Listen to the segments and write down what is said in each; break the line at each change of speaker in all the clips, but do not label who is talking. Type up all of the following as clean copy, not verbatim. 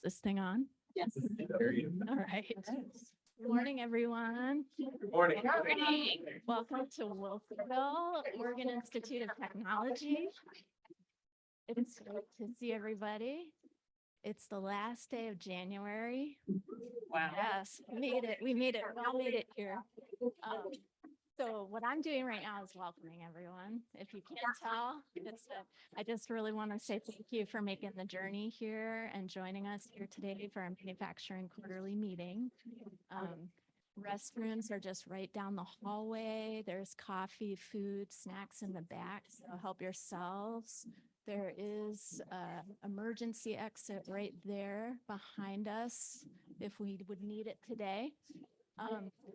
This thing on?
Yes.
All right. Good morning, everyone.
Good morning.
Welcome to Wilsonville, Oregon Institute of Technology. It's great to see everybody. It's the last day of January.
Wow.
Yes, we made it. We made it. We all made it here. So what I'm doing right now is welcoming everyone. If you can't tell, I just really want to say thank you for making the journey here and joining us here today for our manufacturing quarterly meeting. Restrooms are just right down the hallway. There's coffee, food, snacks in the back, so help yourselves. There is an emergency exit right there behind us if we would need it today.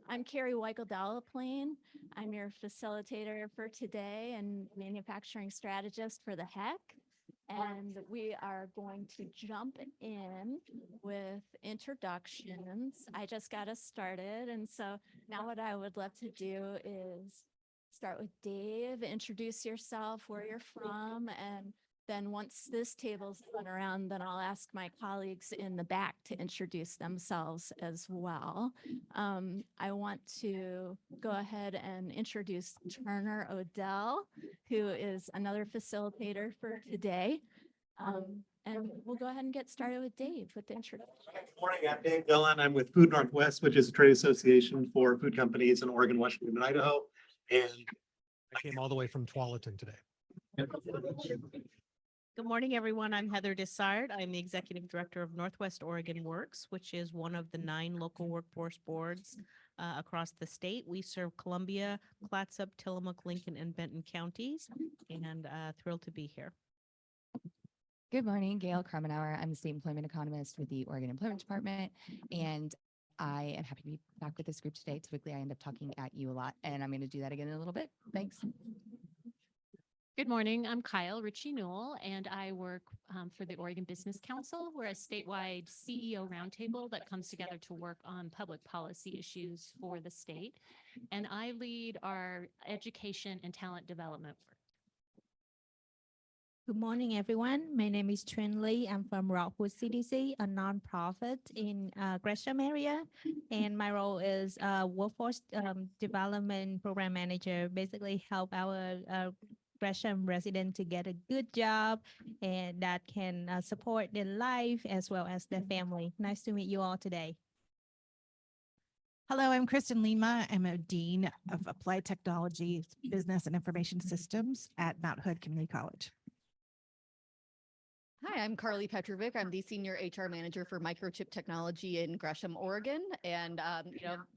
I'm Carrie Weichel-Delaplane. I'm your facilitator for today and manufacturing strategist for the HEC. And we are going to jump in with introductions. I just got us started. And so now what I would love to do is start with Dave, introduce yourself, where you're from, and then once this table's gone around, then I'll ask my colleagues in the back to introduce themselves as well. I want to go ahead and introduce Turner Odell, who is another facilitator for today. And we'll go ahead and get started with Dave with the introduction.
Good morning, I'm Dave Dillon. I'm with Food Northwest, which is a trade association for food companies in Oregon, Washington, and Idaho. And
I came all the way from Tualatin today.
Good morning, everyone. I'm Heather Dessard. I'm the Executive Director of Northwest Oregon Works, which is one of the 9 local workforce boards across the state. We serve Columbia, Clatsop, Tillamook, Lincoln, and Benton counties, and thrilled to be here.
Good morning, Gail Kramenauer. I'm the state employment economist with the Oregon Employment Department, and I am happy to be back with this group today. Typically, I end up talking at you a lot, and I'm going to do that again in a little bit. Thanks.
Good morning. I'm Kyle Ritchie Newell, and I work for the Oregon Business Council. We're a statewide CEO roundtable that comes together to work on public policy issues for the state. And I lead our education and talent development work.
Good morning, everyone. My name is Trin Lee. I'm from Rockwood CDC, a nonprofit in Gresham area, and my role is workforce development program manager. Basically, help our Gresham resident to get a good job and that can support their life as well as their family. Nice to meet you all today.
Hello, I'm Kristen Lima. I'm a Dean of Applied Technology, Business and Information Systems at Mount Hood Community College.
Hi, I'm Carly Petrovic. I'm the Senior HR Manager for Microchip Technology in Gresham, Oregon, and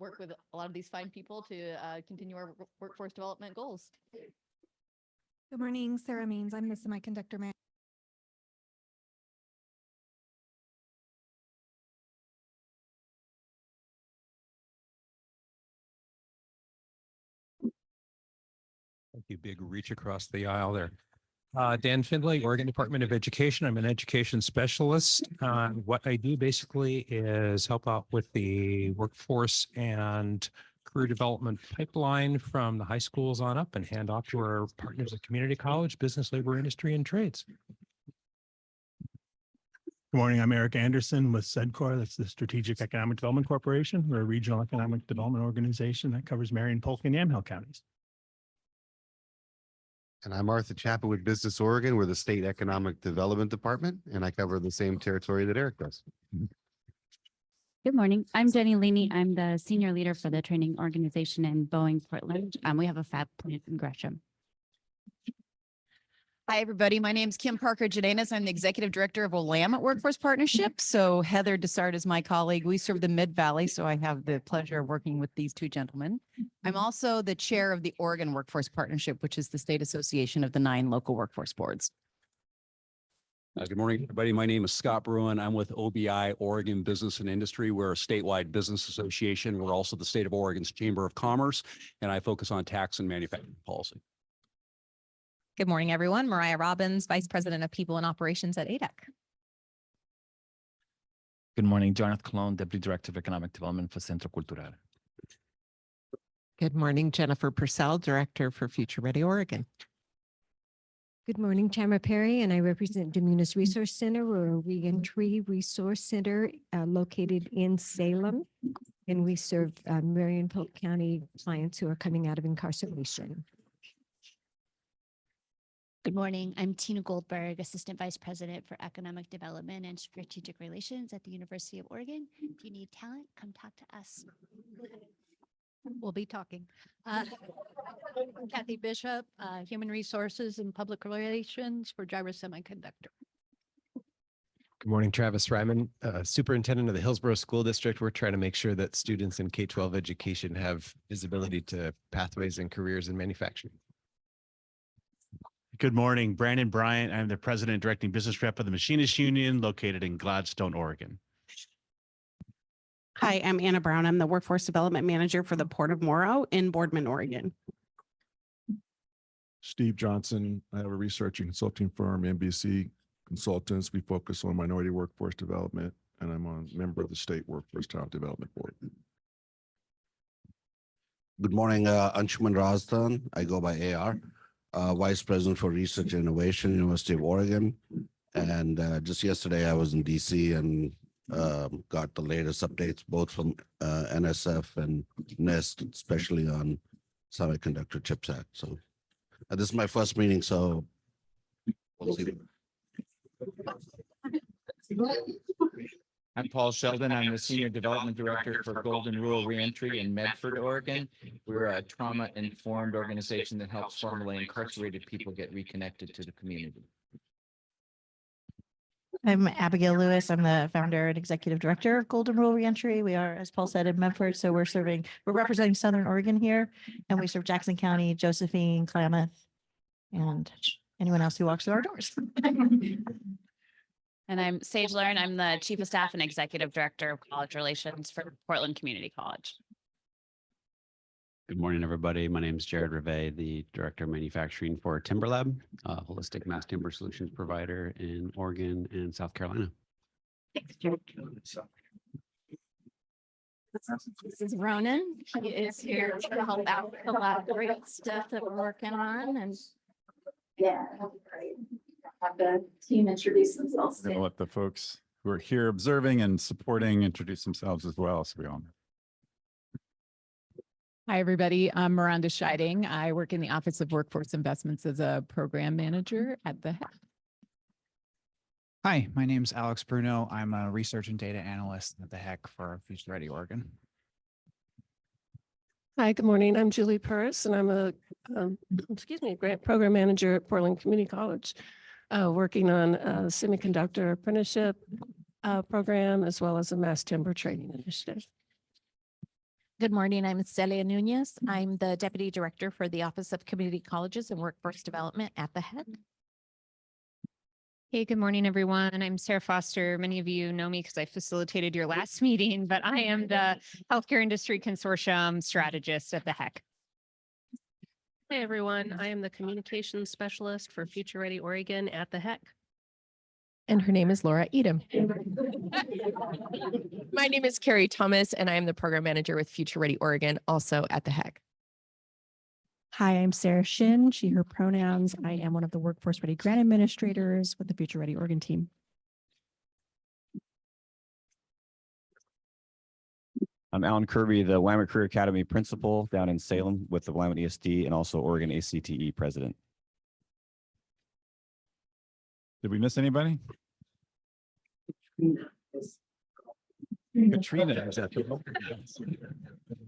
work with a lot of these fine people to continue our workforce development goals.
Good morning, Sarah Means. I'm the semiconductor manager.
Thank you. Big reach across the aisle there. Dan Findlay, Oregon Department of Education. I'm an education specialist. What I do basically is help out with the workforce and career development pipeline from the high schools on up and hand off to our partners at community college, business, labor, industry, and trades.
Good morning. I'm Eric Anderson with SEDCOR. That's the Strategic Economic Development Corporation. We're a regional economic development organization that covers Marion, Polk, and Yamhill counties.
And I'm Arthur Chapman with Business Oregon. We're the State Economic Development Department, and I cover the same territory that Eric does.
Good morning. I'm Jenny Leaney. I'm the senior leader for the training organization in Boeing, Portland. We have a fab plant in Gresham.
Hi, everybody. My name is Kim Parker-Jadenas. I'm the Executive Director of Willamette Workforce Partnership. So Heather Dessard is my colleague. We serve the Mid-Valley, so I have the pleasure of working with these two gentlemen. I'm also the chair of the Oregon Workforce Partnership, which is the state association of the 9 local workforce boards.
Good morning, everybody. My name is Scott Bruin. I'm with OBI, Oregon Business and Industry. We're a statewide business association. We're also the state of Oregon's Chamber of Commerce, and I focus on tax and manufacturing policy.
Good morning, everyone. Mariah Robbins, Vice President of People and Operations at ADEC.
Good morning, Jonathan Colon, Deputy Director of Economic Development for Centro Cultural.
Good morning, Jennifer Purcell, Director for Future Ready Oregon. Good morning, Tamara Perry, and I represent Dominus Resource Center. We're a reentry resource center located in Salem. And we serve Marion Polk County clients who are coming out of incarceration.
Good morning. I'm Tina Goldberg, Assistant Vice President for Economic Development and Strategic Relations at the University of Oregon. If you need talent, come talk to us.
We'll be talking. Kathy Bishop, Human Resources and Public Relations for Gyrus Semiconductor.
Good morning, Travis Ryman, Superintendent of the Hillsborough School District. We're trying to make sure that students in K-12 education have visibility to pathways and careers in manufacturing.
Good morning, Brandon Bryant. I'm the President and Directing Business Rep of the Machinists Union located in Gladstone, Oregon.
Hi, I'm Anna Brown. I'm the Workforce Development Manager for the Port of Morrow in Boardman, Oregon.
Steve Johnson. I have a research and consulting firm, NBC Consultants. We focus on minority workforce development, and I'm a member of the State Workforce Talent Development Board.
Good morning, Anshuman Razdhan. I go by AR, Vice President for Research and Innovation, University of Oregon. And just yesterday, I was in DC and got the latest updates, both from NSF and NIST, especially on Semiconductor Chips Act. So this is my first meeting, so we'll see.
I'm Paul Sheldon. I'm the Senior Development Director for Golden Rule Reentry in Medford, Oregon. We're a trauma-informed organization that helps formerly incarcerated people get reconnected to the community.
I'm Abigail Lewis. I'm the founder and executive director of Golden Rule Reentry. We are, as Paul said, in Medford. So we're representing Southern Oregon here, and we serve Jackson County, Josephine, Klamath, and anyone else who walks through our doors.
And I'm Sage Lauren. I'm the Chief of Staff and Executive Director of College Relations for Portland Community College.
Good morning, everybody. My name is Jared Reve, the Director of Manufacturing for TimberLab, a holistic mass timber solutions provider in Oregon and South Carolina.
Thanks, Jared. This is Ronan. He is here to help out with a lot of great stuff that we're working on, and yeah, that'll be great. Have the team introduce themselves.
I'm going to let the folks who are here observing and supporting introduce themselves as well, so we all know.
Hi, everybody. I'm Miranda Scheiding. I work in the Office of Workforce Investments as a program manager at the HEC.
Hi, my name's Alex Bruno. I'm a research and data analyst at the HEC for Future Ready Oregon.
Hi, good morning. I'm Julie Purse, and I'm a grant program manager at Portland Community College, working on a semiconductor apprenticeship program, as well as a mass timber training initiative.
Good morning. I'm Celia Nunez. I'm the Deputy Director for the Office of Community Colleges and Workforce Development at the HEC.
Hey, good morning, everyone. I'm Sarah Foster. Many of you know me because I facilitated your last meeting, but I am the Healthcare Industry Consortium strategist at the HEC.
Hey, everyone. I am the Communications Specialist for Future Ready Oregon at the HEC.
And her name is Laura Edom.
My name is Carrie Thomas, and I am the Program Manager with Future Ready Oregon, also at the HEC.
Hi, I'm Sarah Shin, she, her pronouns. I am one of the Workforce Ready Grant Administrators with the Future Ready Oregon team.
I'm Alan Kirby, the Willamette Career Academy Principal down in Salem with the Willamette ESD and also Oregon ACTE President.
Did we miss anybody? Katrina is at the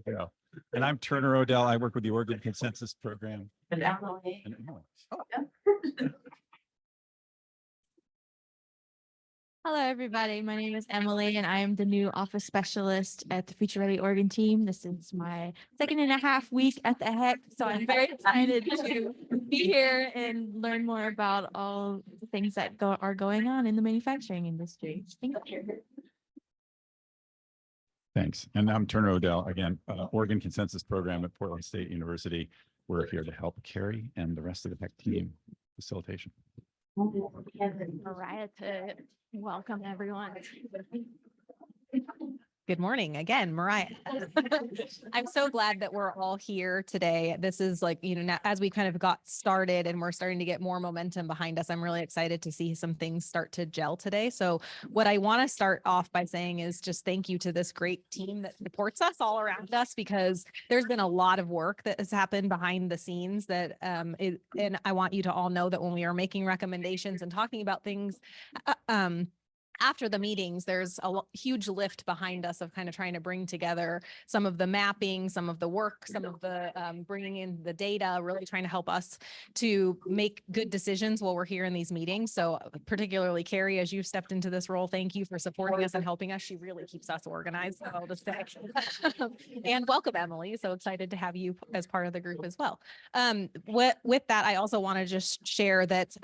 yeah. And I'm Turner Odell. I work with the Oregon Consensus Program.
And Emily.
Hello, everybody. My name is Emily, and I am the new office specialist at the Future Ready Oregon team. This is my 2.5 week at the HEC, so I'm very excited to be here and learn more about all the things that are going on in the manufacturing industry. Thank you.
Thanks. And I'm Turner Odell, again, Oregon Consensus Program at Portland State University. We're here to help Carrie and the rest of the HEC team facilitation.
Mariah to welcome everyone.
Good morning again, Mariah. I'm so glad that we're all here today. This is like, now, as we kind of got started and we're starting to get more momentum behind us, I'm really excited to see some things start to gel today. So what I want to start off by saying is just thank you to this great team that supports us all around us, because there's been a lot of work that has happened behind the scenes that, and I want you to all know that when we are making recommendations and talking about things, after the meetings, there's a huge lift behind us of kind of trying to bring together some of the mapping, some of the work, some of the bringing in the data, really trying to help us to make good decisions while we're here in these meetings. So particularly Carrie, as you've stepped into this role, thank you for supporting us and helping us. She really keeps us organized, so I'll just say. And welcome, Emily. So excited to have you as part of the group as well. With that, I also want to just share that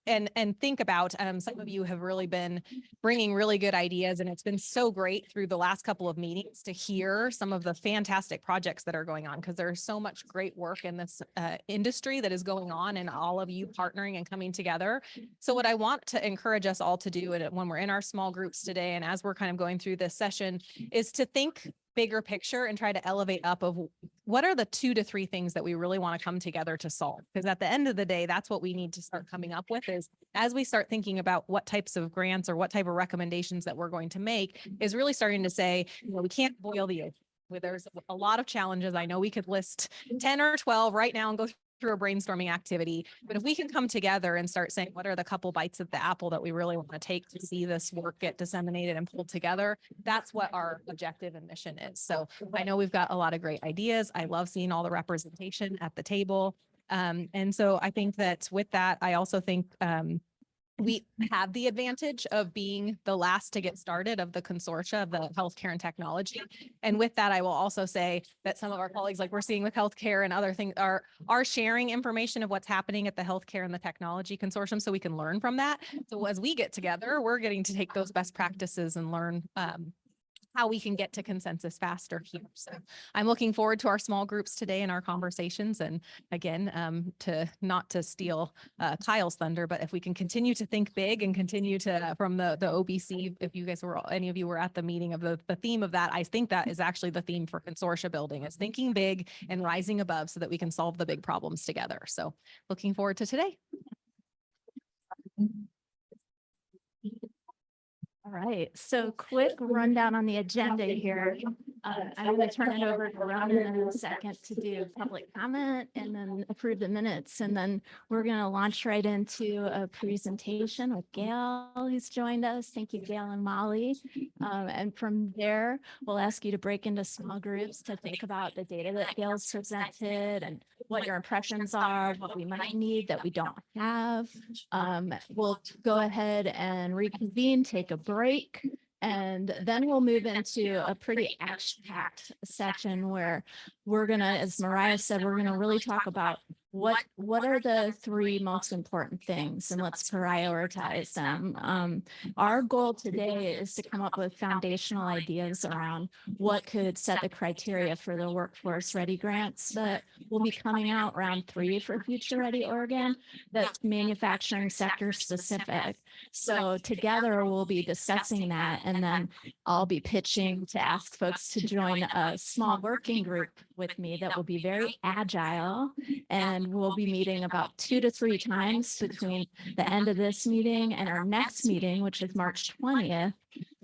and think about, some of you have really been bringing really good ideas, and it's been so great through the last couple of meetings to hear some of the fantastic projects that are going on, because there's so much great work in this industry that is going on, and all of you partnering and coming together. So what I want to encourage us all to do, and when we're in our small groups today, and as we're kind of going through this session, is to think bigger picture and try to elevate up of what are the 2 to 3 things that we really want to come together to solve. Because at the end of the day, that's what we need to start coming up with, is as we start thinking about what types of grants or what type of recommendations that we're going to make, is really starting to say, we can't boil the ocean. There's a lot of challenges. I know we could list 10 or 12 right now and go through a brainstorming activity. But if we can come together and start saying, what are the couple bites of the apple that we really want to take to see this work get disseminated and pulled together, that's what our objective and mission is. So I know we've got a lot of great ideas. I love seeing all the representation at the table. And so I think that with that, I also think we have the advantage of being the last to get started of the consortia of the healthcare and technology. And with that, I will also say that some of our colleagues, like we're seeing with healthcare and other things, are sharing information of what's happening at the healthcare and the technology consortium, so we can learn from that. So as we get together, we're getting to take those best practices and learn how we can get to consensus faster here. So I'm looking forward to our small groups today and our conversations. And again, not to steal Kyle's thunder, but if we can continue to think big and continue to, from the OBC, if you guys were, any of you were at the meeting of the theme of that, I think that is actually the theme for consortia building, is thinking big and rising above so that we can solve the big problems together. So looking forward to today.
All right, so quick rundown on the agenda here. I'm going to turn it over to Ronan in a second to do public comment and then approve the minutes. And then we're going to launch right into a presentation with Gail, who's joined us. Thank you, Gail and Molly. And from there, we'll ask you to break into small groups to think about the data that Gail's presented and what your impressions are, what we might need that we don't have. We'll go ahead and reconvene, take a break, and then we'll move into a pretty action-packed session where we're gonna, as Mariah said, we're gonna really talk about what are the 3 most important things, and let's prioritize them. Our goal today is to come up with foundational ideas around what could set the criteria for the workforce ready grants that will be coming out round 3 for Future Ready Oregon. That's manufacturing sector specific. So together we'll be discussing that, and then I'll be pitching to ask folks to join a small working group with me that will be very agile, and we'll be meeting about 2 to 3 times between the end of this meeting and our next meeting, which is March 20th,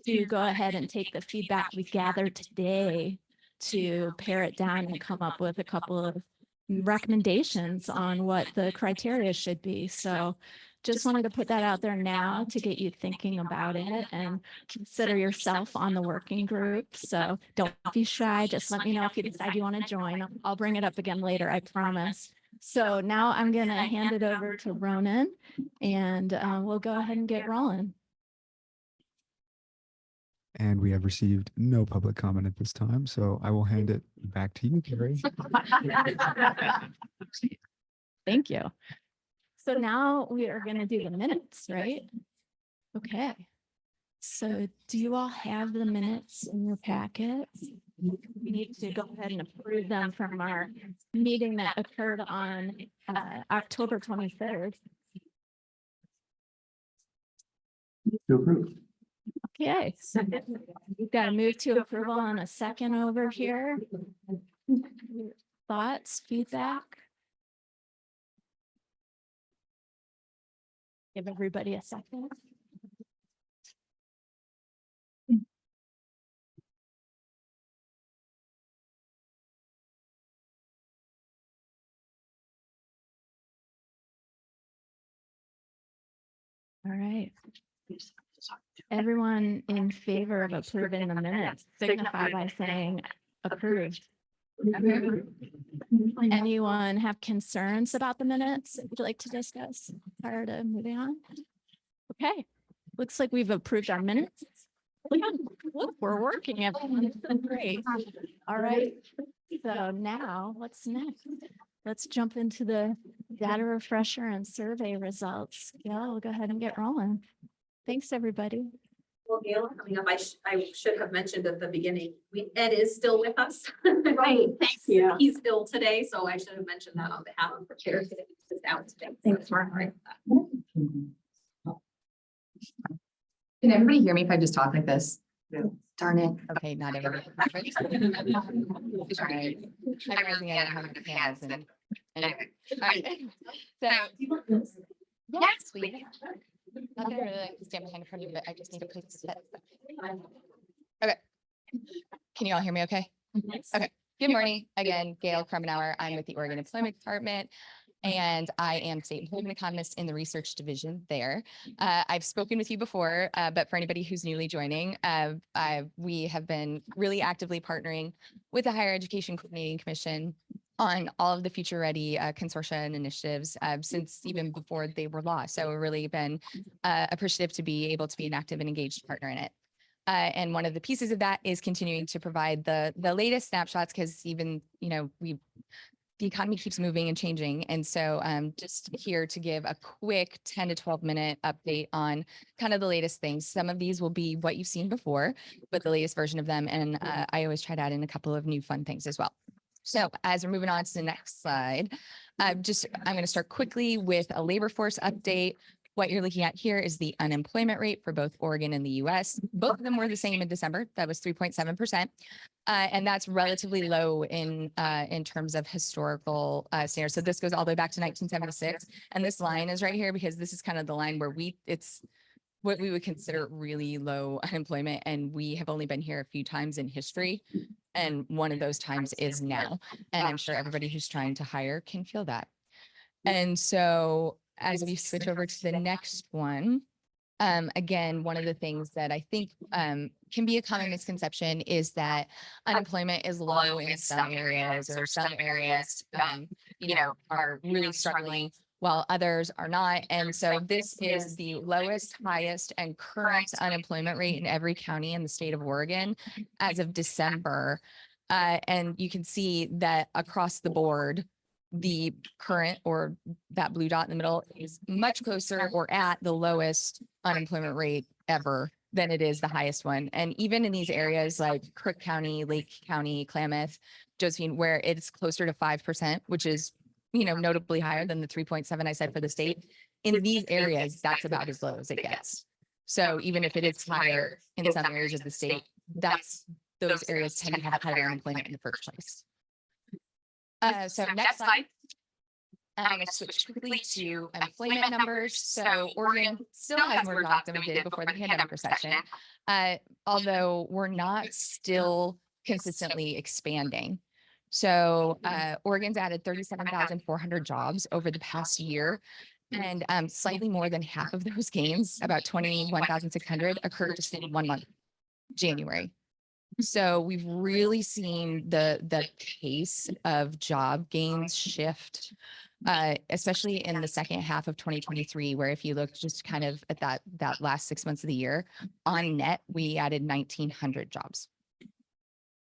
to go ahead and take the feedback we gathered today to pare it down and come up with a couple of recommendations on what the criteria should be. So just wanted to put that out there now to get you thinking about it and consider yourself on the working group. So don't be shy. Just let me know if you decide you want to join. I'll bring it up again later, I promise. So now I'm going to hand it over to Ronan, and we'll go ahead and get rolling.
And we have received no public comment at this time, so I will hand it back to you, Carrie.
Thank you. So now we are going to do the minutes, right? Okay. So do you all have the minutes in your packets? We need to go ahead and approve them from our meeting that occurred on October 23rd.
To approve.
Okay, we've got to move to approval on a second over here. Thoughts, feedback? Give everybody a second. All right. Everyone in favor of approving the minutes signify by saying approved. Anyone have concerns about the minutes that would you like to discuss prior to moving on? Okay, looks like we've approved our minutes. Look, we're working. Everyone. Great. All right. So now what's next? Let's jump into the data refresher and survey results. Yeah, we'll go ahead and get rolling. Thanks, everybody.
Well, Gail, coming up, I should have mentioned at the beginning, Ed is still with us.
Right, thank you.
He's ill today, so I should have mentioned that on behalf of the chair. He's just out today.
Thanks, Margaret.
Can everybody hear me if I just talk like this?
Darn it. Okay, not everybody. Sorry. I'm raising it, I have my hands and. Anyway. All right. So. Yes, please. Not that I really like to stand behind in front of you, but I just need a place to sit. Okay. Can you all hear me okay? Okay. Good morning. Again, Gail Kremenauer. I'm with the Oregon Employment Department, and I am state employment economist in the research division there. I've spoken with you before, but for anybody who's newly joining, we have been really actively partnering with the Higher Education Coordinating Commission on all of the Future Ready consortia and initiatives since even before they were law. So we've really been appreciative to be able to be an active and engaged partner in it. And one of the pieces of that is continuing to provide the latest snapshots because even, the economy keeps moving and changing. And so just here to give a quick 10 to 12 minute update on kind of the latest things. Some of these will be what you've seen before, but the latest version of them. And I always try to add in a couple of new fun things as well. So as we're moving on to the next slide, I'm going to start quickly with a labor force update. What you're looking at here is the unemployment rate for both Oregon and the US. Both of them were the same in December. That was 3.7%. And that's relatively low in terms of historical standards. So this goes all the way back to 1976. And this line is right here because this is kind of the line where it's what we would consider really low unemployment. And we have only been here a few times in history. And one of those times is now. And I'm sure everybody who's trying to hire can feel that. And so as we switch over to the next one, again, one of the things that I think can be a common misconception is that unemployment is low in some areas or some areas, are really struggling while others are not. And so this is the lowest, highest, and current unemployment rate in every county in the state of Oregon as of December. And you can see that across the board, the current or that blue dot in the middle is much closer or at the lowest unemployment rate ever than it is the highest one. And even in these areas like Crook County, Lake County, Klamath, Josephine, where it's closer to 5%, which is, notably higher than the 3.7 I said for the state. In these areas, that's about as low as it gets. So even if it is higher in some areas of the state, those areas tend to have higher unemployment in the first place. So next slide. I'm going to switch quickly to employment numbers. So Oregon still has more jobs than we did before the pandemic recession, although we're not still consistently expanding. So Oregon's added 37,400 jobs over the past year. And slightly more than half of those gains, about 21,600, occurred just in 1 month, January. So we've really seen the pace of job gains shift, especially in the second half of 2023, where if you look just kind of at that last 6 months of the year, on net, we added 1,900 jobs.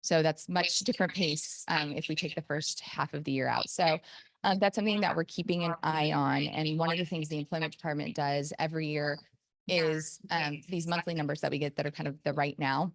So that's much different pace if we take the first half of the year out. So that's something that we're keeping an eye on. And one of the things the employment department does every year is these monthly numbers that we get that are kind of the right now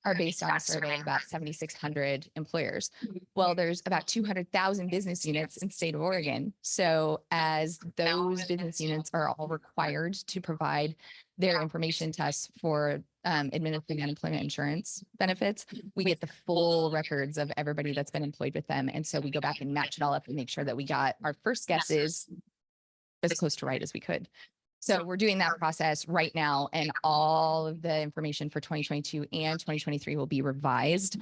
are based on a survey of about 7,600 employers. Well, there's about 200,000 business units in the state of Oregon. So as those business units are all required to provide their information to us for administering unemployment insurance benefits, we get the full records of everybody that's been employed with them. And so we go back and match it all up and make sure that we got our first guesses as close to right as we could. So we're doing that process right now, and all of the information for 2022 and 2023 will be revised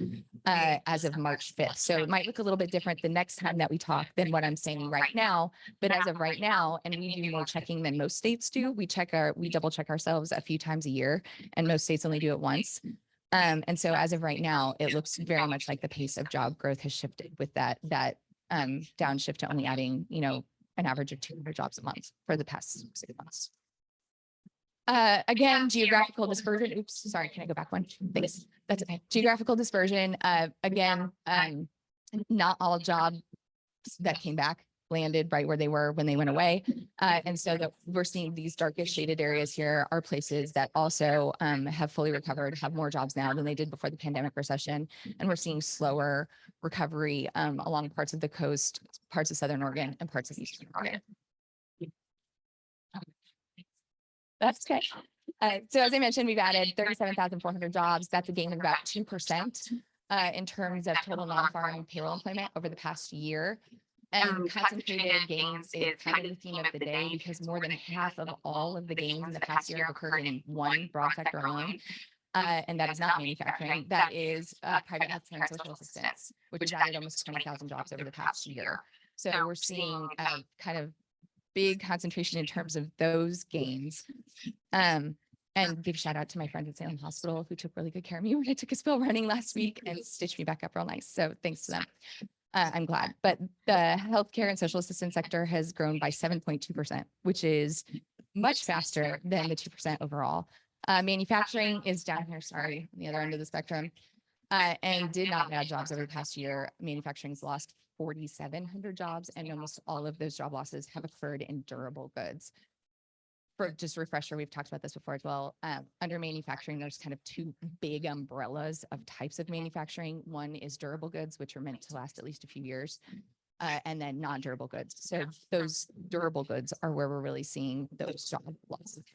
as of March 5th. So it might look a little bit different the next time that we talk than what I'm saying right now. But as of right now, and we do more checking than most states do, we double check ourselves a few times a year, and most states only do it once. And so as of right now, it looks very much like the pace of job growth has shifted with that downshift to only adding, an average of 200 jobs a month for the past 6 months. Again, geographical dispersion. Oops, sorry, can I go back one? Thanks. That's okay. Geographical dispersion. Again, not all jobs that came back landed right where they were when they went away. And so that we're seeing these darkest shaded areas here are places that also have fully recovered, have more jobs now than they did before the pandemic recession. And we're seeing slower recovery along parts of the coast, parts of Southern Oregon, and parts of Eastern Oregon. That's okay. So as I mentioned, we've added 37,400 jobs. That's a gain of about 2% in terms of total non-farm payroll employment over the past year. And concentrated gains is kind of the theme of the day, because more than half of all of the gains in the past year have occurred in one broad sector alone. And that is not manufacturing. That is private health care and social assistance, which has added almost 20,000 jobs over the past year. So we're seeing kind of big concentration in terms of those gains. And big shout out to my friends at Salem Hospital who took really good care of me when I took a spill running last week and stitched me back up real nice. So thanks to them. I'm glad. But the healthcare and social assistance sector has grown by 7.2%, which is much faster than the 2% overall. Manufacturing is down here, sorry, on the other end of the spectrum, and did not add jobs over the past year. Manufacturing's lost 4,700 jobs, and almost all of those job losses have occurred in durable goods. For just a refresher, we've talked about this before as well. Under manufacturing, there's kind of two big umbrellas of types of manufacturing. One is durable goods, which are meant to last at least a few years, and then non-durable goods. So those durable goods are where we're really seeing those job losses.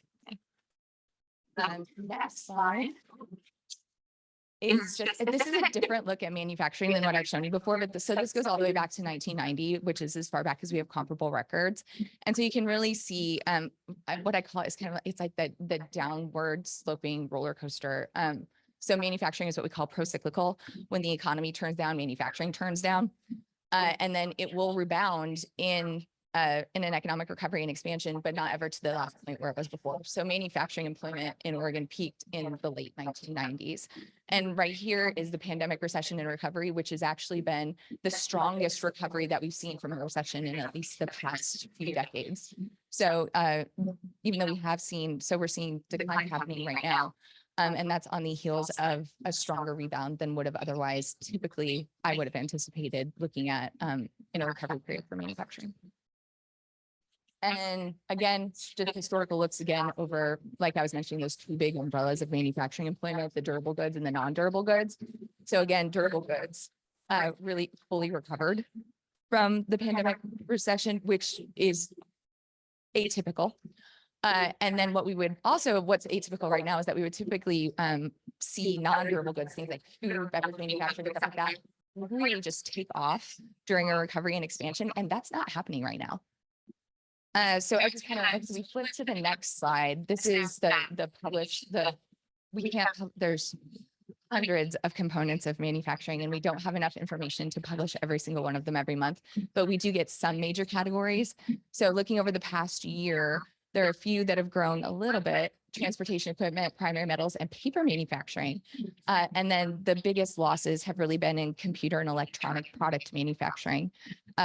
Next slide. This is a different look at manufacturing than what I've shown you before, but so this goes all the way back to 1990, which is as far back as we have comparable records. And so you can really see what I call it is kind of, it's like the downward sloping roller coaster. So manufacturing is what we call pro-cyclical. When the economy turns down, manufacturing turns down. And then it will rebound in an economic recovery and expansion, but not ever to the last point where it was before. So manufacturing employment in Oregon peaked in the late 1990s. And right here is the pandemic recession and recovery, which has actually been the strongest recovery that we've seen from a recession in at least the past few decades. So even though we have seen, so we're seeing decline happening right now. And that's on the heels of a stronger rebound than would have otherwise typically I would have anticipated looking at in a recovery period for manufacturing. And again, just historical looks again over, like I was mentioning, those two big umbrellas of manufacturing employment, the durable goods and the non-durable goods. So again, durable goods really fully recovered from the pandemic recession, which is atypical. And then what we would also, what's atypical right now is that we would typically see non-durable goods, things like food, beverage manufacturing, stuff like that, really just take off during a recovery and expansion. And that's not happening right now. So I just kind of, as we flip to the next slide, this is the published, there's hundreds of components of manufacturing, and we don't have enough information to publish every single one of them every month, but we do get some major categories. So looking over the past year, there are a few that have grown a little bit: transportation equipment, primary metals, and paper manufacturing. And then the biggest losses have really been in computer and electronic product manufacturing,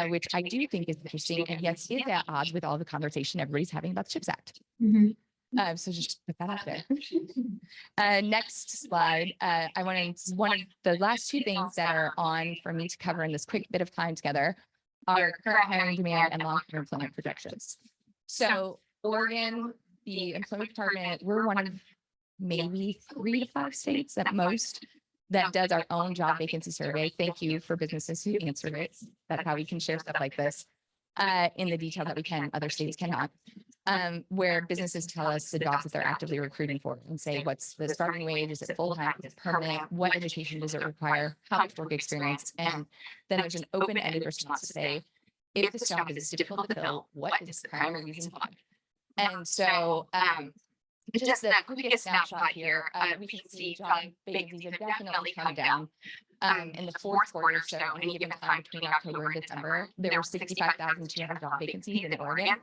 which I do think is interesting, and yes, is at odds with all the conversation everybody's having about the CHIPS Act. So just put that out there. Next slide. One of the last two things that are on for me to cover in this quick bit of time together are current hiring demand and long-term employment projections. So Oregon, the employment department, we're one of maybe 3 to 5 states at most that does our own job vacancy survey. Thank you for businesses who answered it. That's how we can share stuff like this in the detail that we can, other states cannot. where businesses tell us the jobs that they're actively recruiting for and say, what's the starting wage? Is it full-time? Is it permanent? What education does it require? How much work experience? And then there's an open-ended response to say, if this job is difficult to fill, what is the primary reason why? And so, just the quickest snapshot here, we can see job vacancies have definitely come down. In the fourth quarter, so any given time between October and December, there were 65,200 job vacancies in Oregon.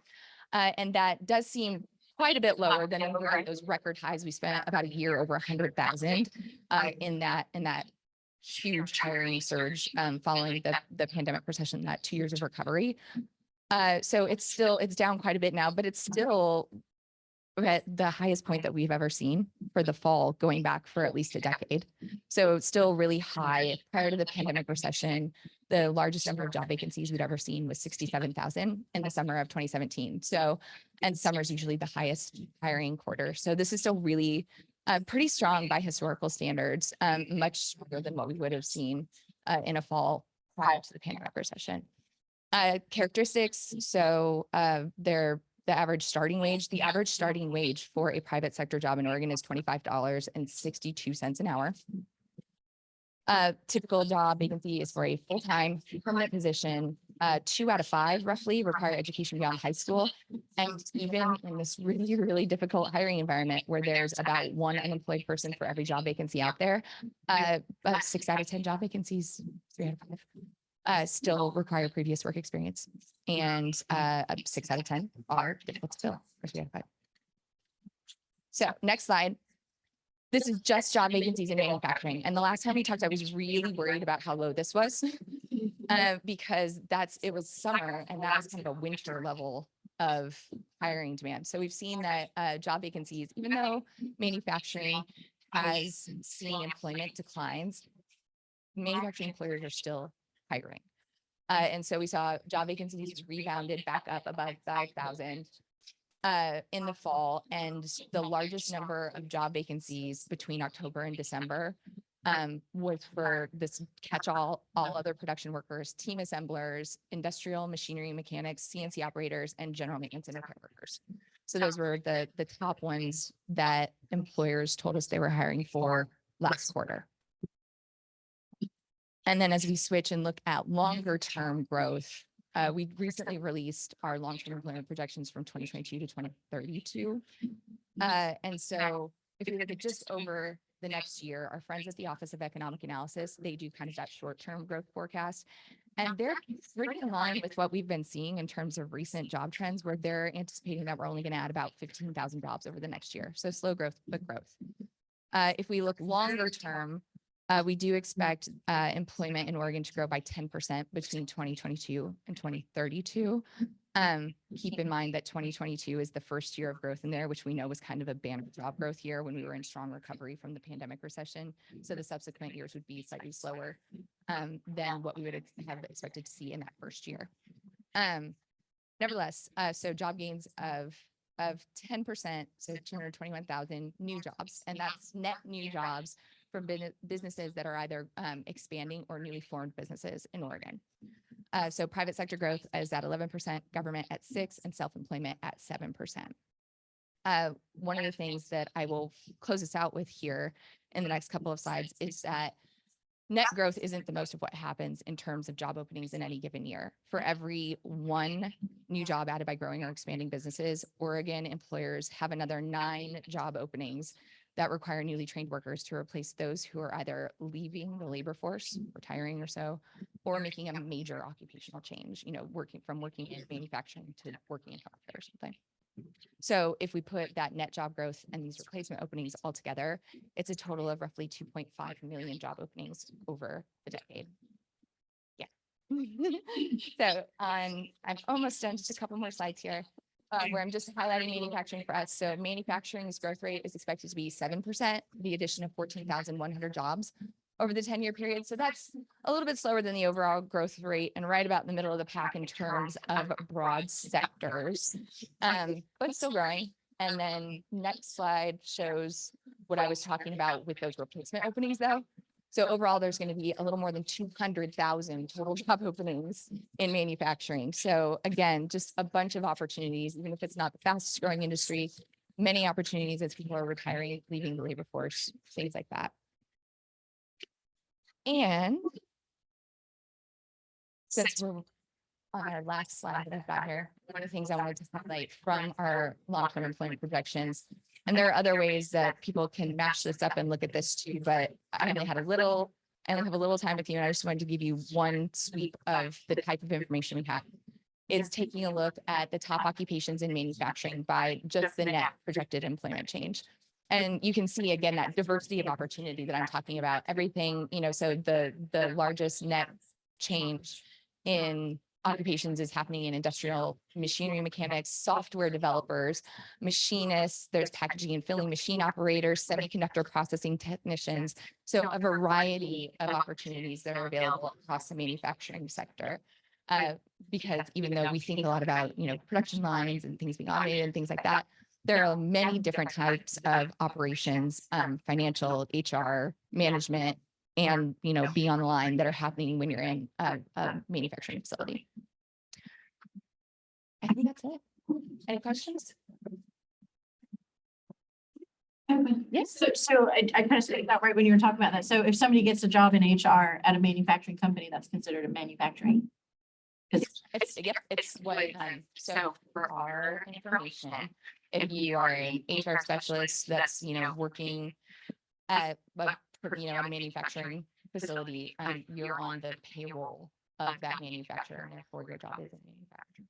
And that does seem quite a bit lower than those record highs we spent about a year over 100,000 in that huge hiring surge following the pandemic recession, that 2 years of recovery. So it's down quite a bit now, but it's still at the highest point that we've ever seen for the fall, going back for at least a decade. So it's still really high. Prior to the pandemic recession, the largest number of job vacancies we'd ever seen was 67,000 in the summer of 2017. So, and summer is usually the highest hiring quarter. So this is still really pretty strong by historical standards, much stronger than what we would have seen in a fall prior to the pandemic recession. Characteristics. So the average starting wage for a private sector job in Oregon is $25.62 an hour. Typical job vacancy is for a full-time permanent position. 2 out of 5 roughly require education beyond high school. And even in this really, really difficult hiring environment where there's about 1 unemployed person for every job vacancy out there, 6 out of 10 job vacancies, 3 out of 5. Still require previous work experience, and 6 out of 10 are difficult to fill, or 3 out of 5. So next slide. This is just job vacancies in manufacturing. And the last time we talked, I was really worried about how low this was because it was summer and that was kind of a winter level of hiring demand. So we've seen that job vacancies, even though manufacturing has seen employment declines, manufacturing employers are still hiring. And so we saw job vacancies rebounded back up above 5,000 in the fall. And the largest number of job vacancies between October and December was for this catch-all, all other production workers, team assemblers, industrial machinery mechanics, CNC operators, and general maintenance and repair workers. So those were the top ones that employers told us they were hiring for last quarter. And then as we switch and look at longer term growth, we recently released our long-term employment projections from 2022 to 2032. And so if we look at just over the next year, our friends at the Office of Economic Analysis, they do kind of that short-term growth forecast. And they're pretty in line with what we've been seeing in terms of recent job trends, where they're anticipating that we're only going to add about 15,000 jobs over the next year. So slow growth, but growth. If we look longer term, we do expect employment in Oregon to grow by 10% between 2022 and 2032. Keep in mind that 2022 is the first year of growth in there, which we know was kind of a banner job growth year when we were in strong recovery from the pandemic recession. So the subsequent years would be slightly slower than what we would have expected to see in that first year. Nevertheless, so job gains of 10%, so 221,000 new jobs, and that's net new jobs from businesses that are either expanding or newly formed businesses in Oregon. So private sector growth is at 11%, government at 6%, and self-employment at 7%. One of the things that I will close this out with here in the next couple of slides is that net growth isn't the most of what happens in terms of job openings in any given year. For every 1 new job added by growing or expanding businesses, Oregon employers have another 9 job openings that require newly trained workers to replace those who are either leaving the labor force, retiring or so, or making a major occupational change, working in manufacturing to working in healthcare or something. So if we put that net job growth and these replacement openings all together, it's a total of roughly 2.5 million job openings over the decade. Yeah. So I'm almost done, just a couple more slides here. Where I'm just highlighting manufacturing for us. So manufacturing's growth rate is expected to be 7%, the addition of 14,100 jobs over the 10-year period. So that's a little bit slower than the overall growth rate and right about in the middle of the pack in terms of broad sectors, but still growing. And then next slide shows what I was talking about with those replacement openings though. So overall, there's going to be a little more than 200,000 total job openings in manufacturing. So again, just a bunch of opportunities, even if it's not the fastest growing industry, many opportunities as people are retiring, leaving the labor force, things like that. And since we're on our last slide that I've got here, one of the things I wanted to highlight from our long-term employment projections, and there are other ways that people can match this up and look at this too, but I only have a little time with you, and I just wanted to give you one sweep of the type of information we have. Is taking a look at the top occupations in manufacturing by just the net projected employment change. And you can see again that diversity of opportunity that I'm talking about. Everything, so the largest net change in occupations is happening in industrial machinery mechanics, software developers, machinists, there's packaging and filling machine operators, semiconductor processing technicians. So a variety of opportunities that are available across the manufacturing sector. Because even though we think a lot about, production lines and things being automated and things like that, there are many different types of operations, financial, HR, management, and, be on the line that are happening when you're in a manufacturing facility. I think that's it. Any questions?
Yes. So I kind of said that right when you were talking about that. So if somebody gets a job in HR at a manufacturing company, that's considered a manufacturing.
It's what, so for our information, if you are an HR specialist that's, working at, a manufacturing facility, you're on the payroll of that manufacturer, and therefore your job is in manufacturing.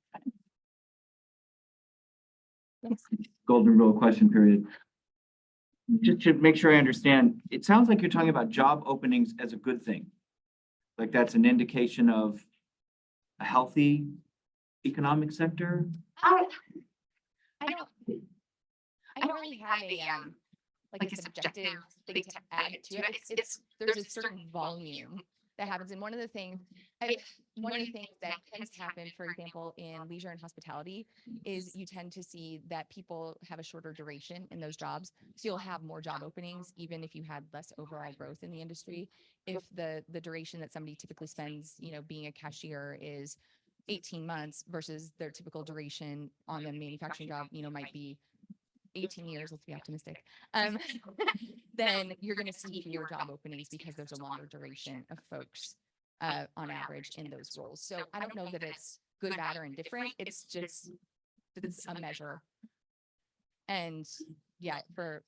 Yes.
Golden rule question period. Just to make sure I understand, it sounds like you're talking about job openings as a good thing. Like that's an indication of a healthy economic sector?
I don't really have a like a subjective thing to add to it. There's a certain volume that happens. And one of the things that tends to happen, for example, in leisure and hospitality, is you tend to see that people have a shorter duration in those jobs. So you'll have more job openings, even if you had less overall growth in the industry. If the duration that somebody typically spends, being a cashier is 18 months versus their typical duration on the manufacturing job, might be 18 years, let's be optimistic, then you're going to see fewer job openings because there's a longer duration of folks on average in those roles. So I don't know that it's good, bad, or indifferent. It's a measure. And yeah, for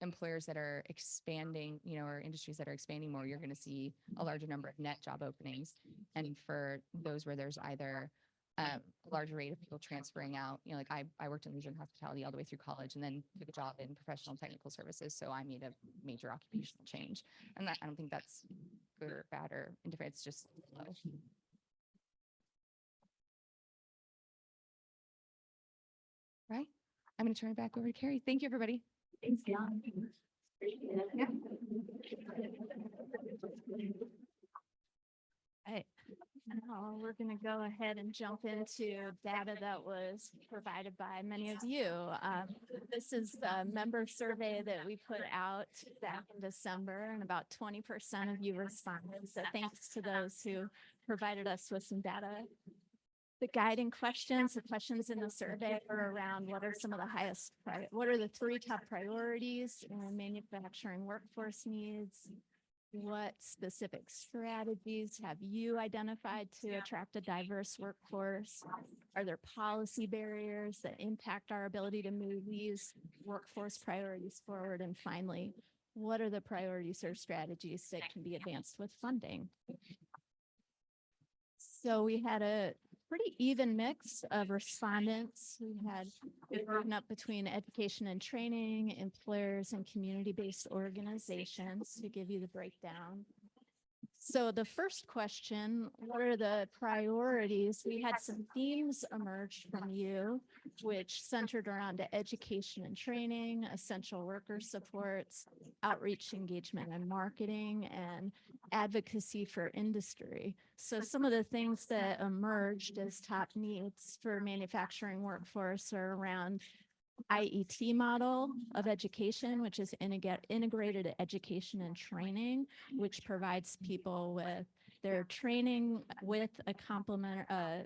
employers that are expanding, or industries that are expanding more, you're going to see a larger number of net job openings. And for those where there's either a larger rate of people transferring out, like I worked in leisure and hospitality all the way through college and then took a job in professional technical services. So I made a major occupational change. And I don't think that's good or bad or indifferent. It's just low. Right? I'm going to turn it back over to Carrie. Thank you, everybody. Thanks, John.
Right. Now we're going to go ahead and jump into data that was provided by many of you. This is the member survey that we put out back in December, and about 20% of you responded. So thanks to those who provided us with some data. The guiding questions, the questions in the survey are around what are some of the highest, what are the 3 top priorities in manufacturing workforce needs? What specific strategies have you identified to attract a diverse workforce? Are there policy barriers that impact our ability to move these workforce priorities forward? And finally, what are the priorities or strategies that can be advanced with funding? So we had a pretty even mix of respondents. We had it broken up between education and training, employers, and community-based organizations to give you the breakdown. So the first question, what are the priorities? We had some themes emerge from you, which centered around education and training, essential worker supports, outreach, engagement, and marketing, and advocacy for industry. So some of the things that emerged as top needs for manufacturing workforce are around IET model of education, which is integrated education and training, which provides people with their training with a complement, a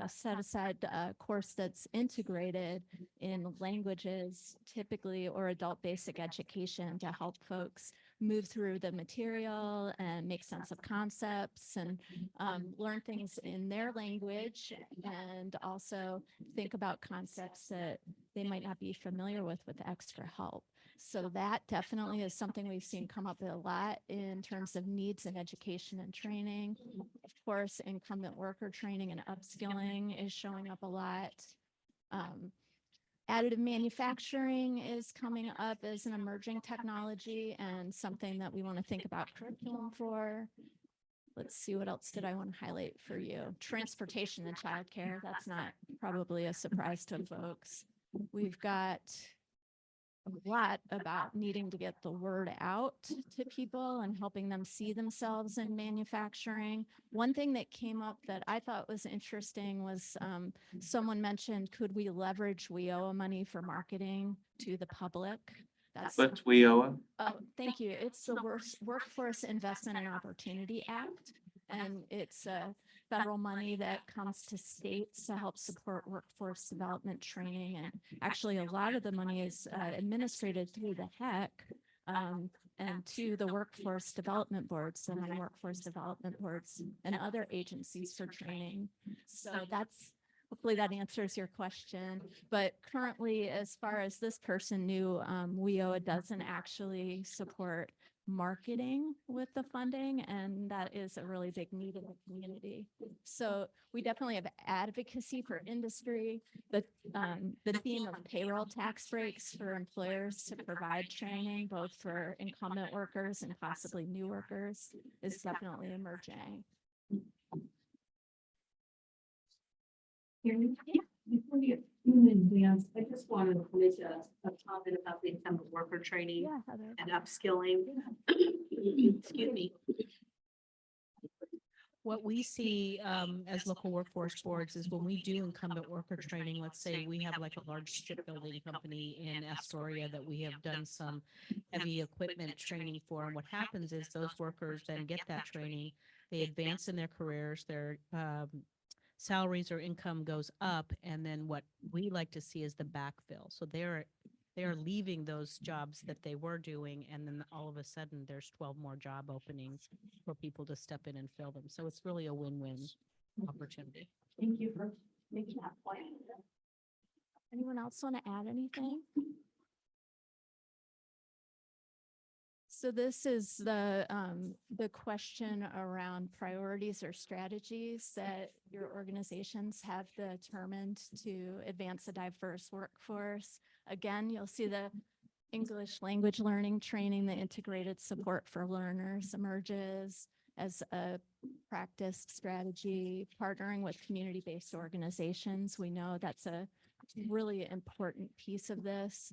set aside course that's integrated in languages typically, or adult basic education, to help folks move through the material and make sense of concepts and learn things in their language, and also think about concepts that they might not be familiar with extra help. So that definitely is something we've seen come up a lot in terms of needs in education and training. Of course, incumbent worker training and upskilling is showing up a lot. Additive manufacturing is coming up as an emerging technology and something that we want to think about curriculum for. Let's see, what else did I want to highlight for you? Transportation and childcare. That's not probably a surprise to folks. We've got a lot about needing to get the word out to people and helping them see themselves in manufacturing. One thing that came up that I thought was interesting was someone mentioned, could we leverage WIOA money for marketing to the public?
What's WIOA?
Oh, thank you. It's the Workforce Investment and Opportunity Act. And it's federal money that comes to states to help support workforce development training. And actually, a lot of the money is administrated through the HEC and to the workforce development boards and the workforce development boards and other agencies for training. So that's, hopefully that answers your question. But currently, as far as this person knew, WIOA doesn't actually support marketing with the funding, and that is a really big need in the community. So we definitely have advocacy for industry. The theme of payroll tax breaks for employers to provide training, both for incumbent workers and possibly new workers, is definitely emerging.
Before you get too advanced, I just wanted to make a comment about the incumbent worker training and upskilling. Excuse me.
What we see as local workforce boards is when we do incumbent worker training, let's say we have like a large shipbuilding company in Astoria that we have done some heavy equipment training for. And what happens is those workers then get that training, they advance in their careers, their salaries or income goes up, and then what we like to see is the backfill. So they are leaving those jobs that they were doing, and then all of a sudden there's 12 more job openings for people to step in and fill them. So it's really a win-win opportunity.
Thank you for making that point. Anyone else want to add anything? So this is the question around priorities or strategies that your organizations have determined to advance a diverse workforce. Again, you'll see the English language learning training, the integrated support for learners emerges as a practice strategy. Partnering with community-based organizations, we know that's a really important piece of this.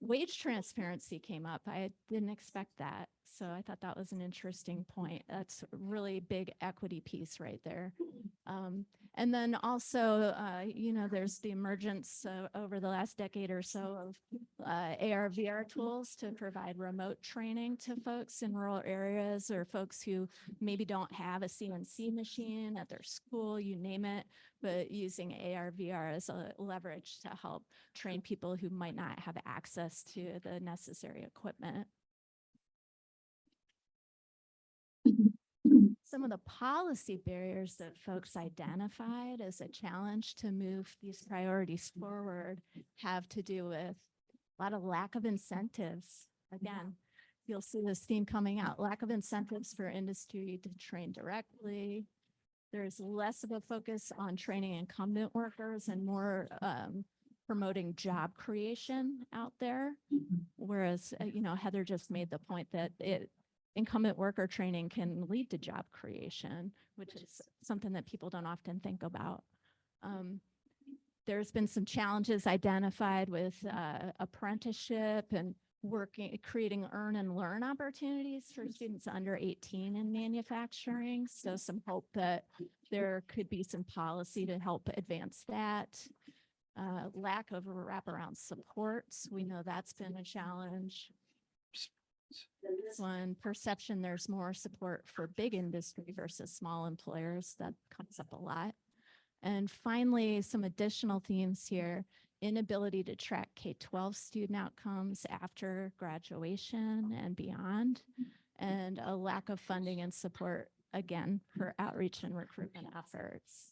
Wage transparency came up. I didn't expect that. So I thought that was an interesting point. That's a really big equity piece right there. And then also, there's the emergence over the last decade or so of AR/VR tools to provide remote training to folks in rural areas, or folks who maybe don't have a CNC machine at their school, you name it, but using AR/VR as a leverage to help train people who might not have access to the necessary equipment. Some of the policy barriers that folks identified as a challenge to move these priorities forward have to do with a lot of lack of incentives. Again, you'll see this theme coming out, lack of incentives for industry to train directly. There's less of a focus on training incumbent workers and more promoting job creation out there. Whereas, Heather just made the point that incumbent worker training can lead to job creation, which is something that people don't often think about. There's been some challenges identified with apprenticeship and creating earn and learn opportunities for students under 18 in manufacturing. So some hope that there could be some policy to help advance that. Lack of wraparound supports. We know that's been a challenge. This one, perception there's more support for big industry versus small employers. That comes up a lot. And finally, some additional themes here: inability to track K-12 student outcomes after graduation and beyond, and a lack of funding and support, again, for outreach and recruitment efforts.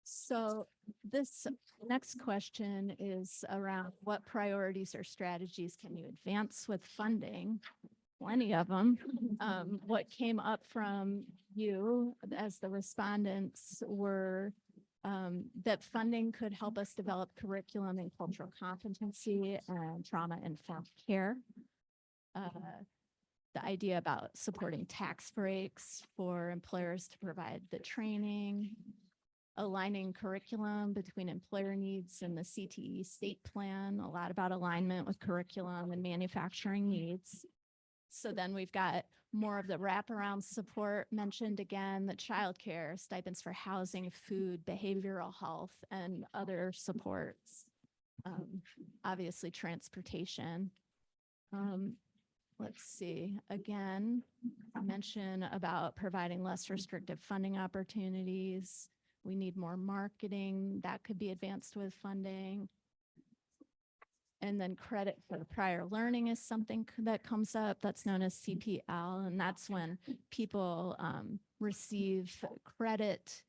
So this next question is around what priorities or strategies can you advance with funding? Plenty of them. What came up from you as the respondents were that funding could help us develop curriculum and cultural competency and trauma-informed care. The idea about supporting tax breaks for employers to provide the training, aligning curriculum between employer needs and the CTE state plan, a lot about alignment with curriculum and manufacturing needs. So then we've got more of the wraparound support mentioned again, the childcare, stipends for housing, food, behavioral health, and other supports. Obviously transportation. Let's see, again, I mentioned about providing less restrictive funding opportunities. We need more marketing that could be advanced with funding. And then credit for prior learning is something that comes up that's known as CPL. And that's when people receive credit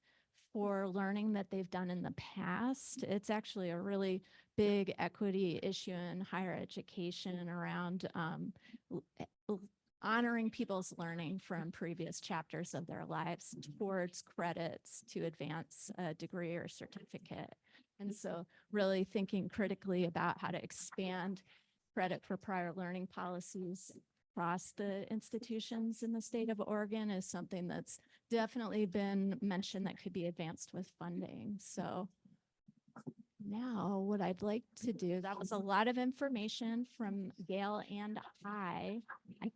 for learning that they've done in the past. It's actually a really big equity issue in higher education around honoring people's learning from previous chapters of their lives towards credits to advance a degree or certificate. And so really thinking critically about how to expand credit for prior learning policies across the institutions in the state of Oregon is something that's definitely been mentioned that could be advanced with funding. So now what I'd like to do, that was a lot of information from Gail and I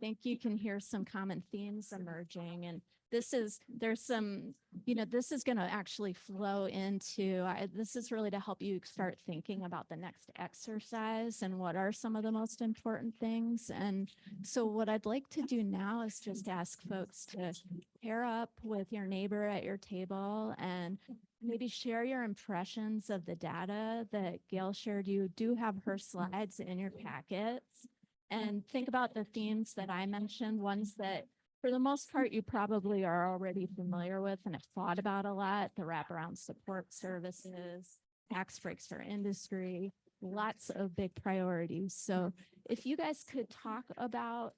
think you can hear some common themes emerging, and there's some, this is going to actually flow into, this is really to help you start thinking about the next exercise and what are some of the most important things. And so what I'd like to do now is just ask folks to pair up with your neighbor at your table and maybe share your impressions of the data that Gail shared. You do have her slides in your packets, and think about the themes that I mentioned, ones that for the most part, you probably are already familiar with and have thought about a lot: the wraparound support services, tax breaks for industry, lots of big priorities. So if you guys could talk about,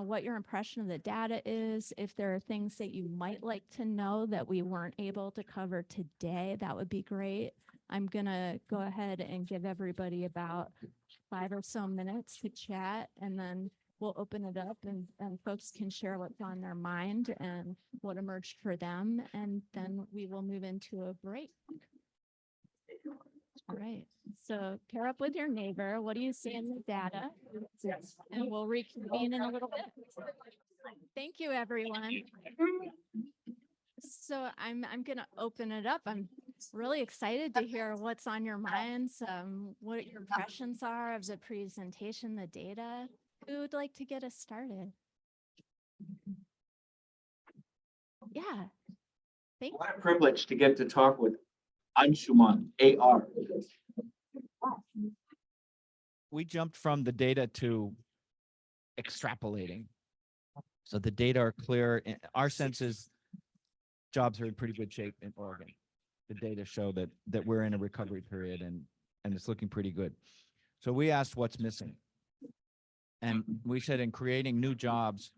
what your impression of the data is, if there are things that you might like to know that we weren't able to cover today, that would be great. I'm going to go ahead and give everybody about 5 or so minutes to chat, and then we'll open it up and folks can share what's on their mind and what emerged for them. And then we will move into a break. All right. So pair up with your neighbor. What do you see in the data? And we'll reconvene in a little bit. Thank you, everyone. So I'm going to open it up. I'm really excited to hear what's on your minds, what your impressions are of the presentation, the data. Who would like to get us started? Yeah. Thank you.
What a privilege to get to talk with Anshuman, AR.
We jumped from the data to extrapolating. So the data are clear. Our sense is jobs are in pretty good shape in Oregon. The data show that we're in a recovery period and it's looking pretty good. So we asked what's missing. And we said in creating new jobs,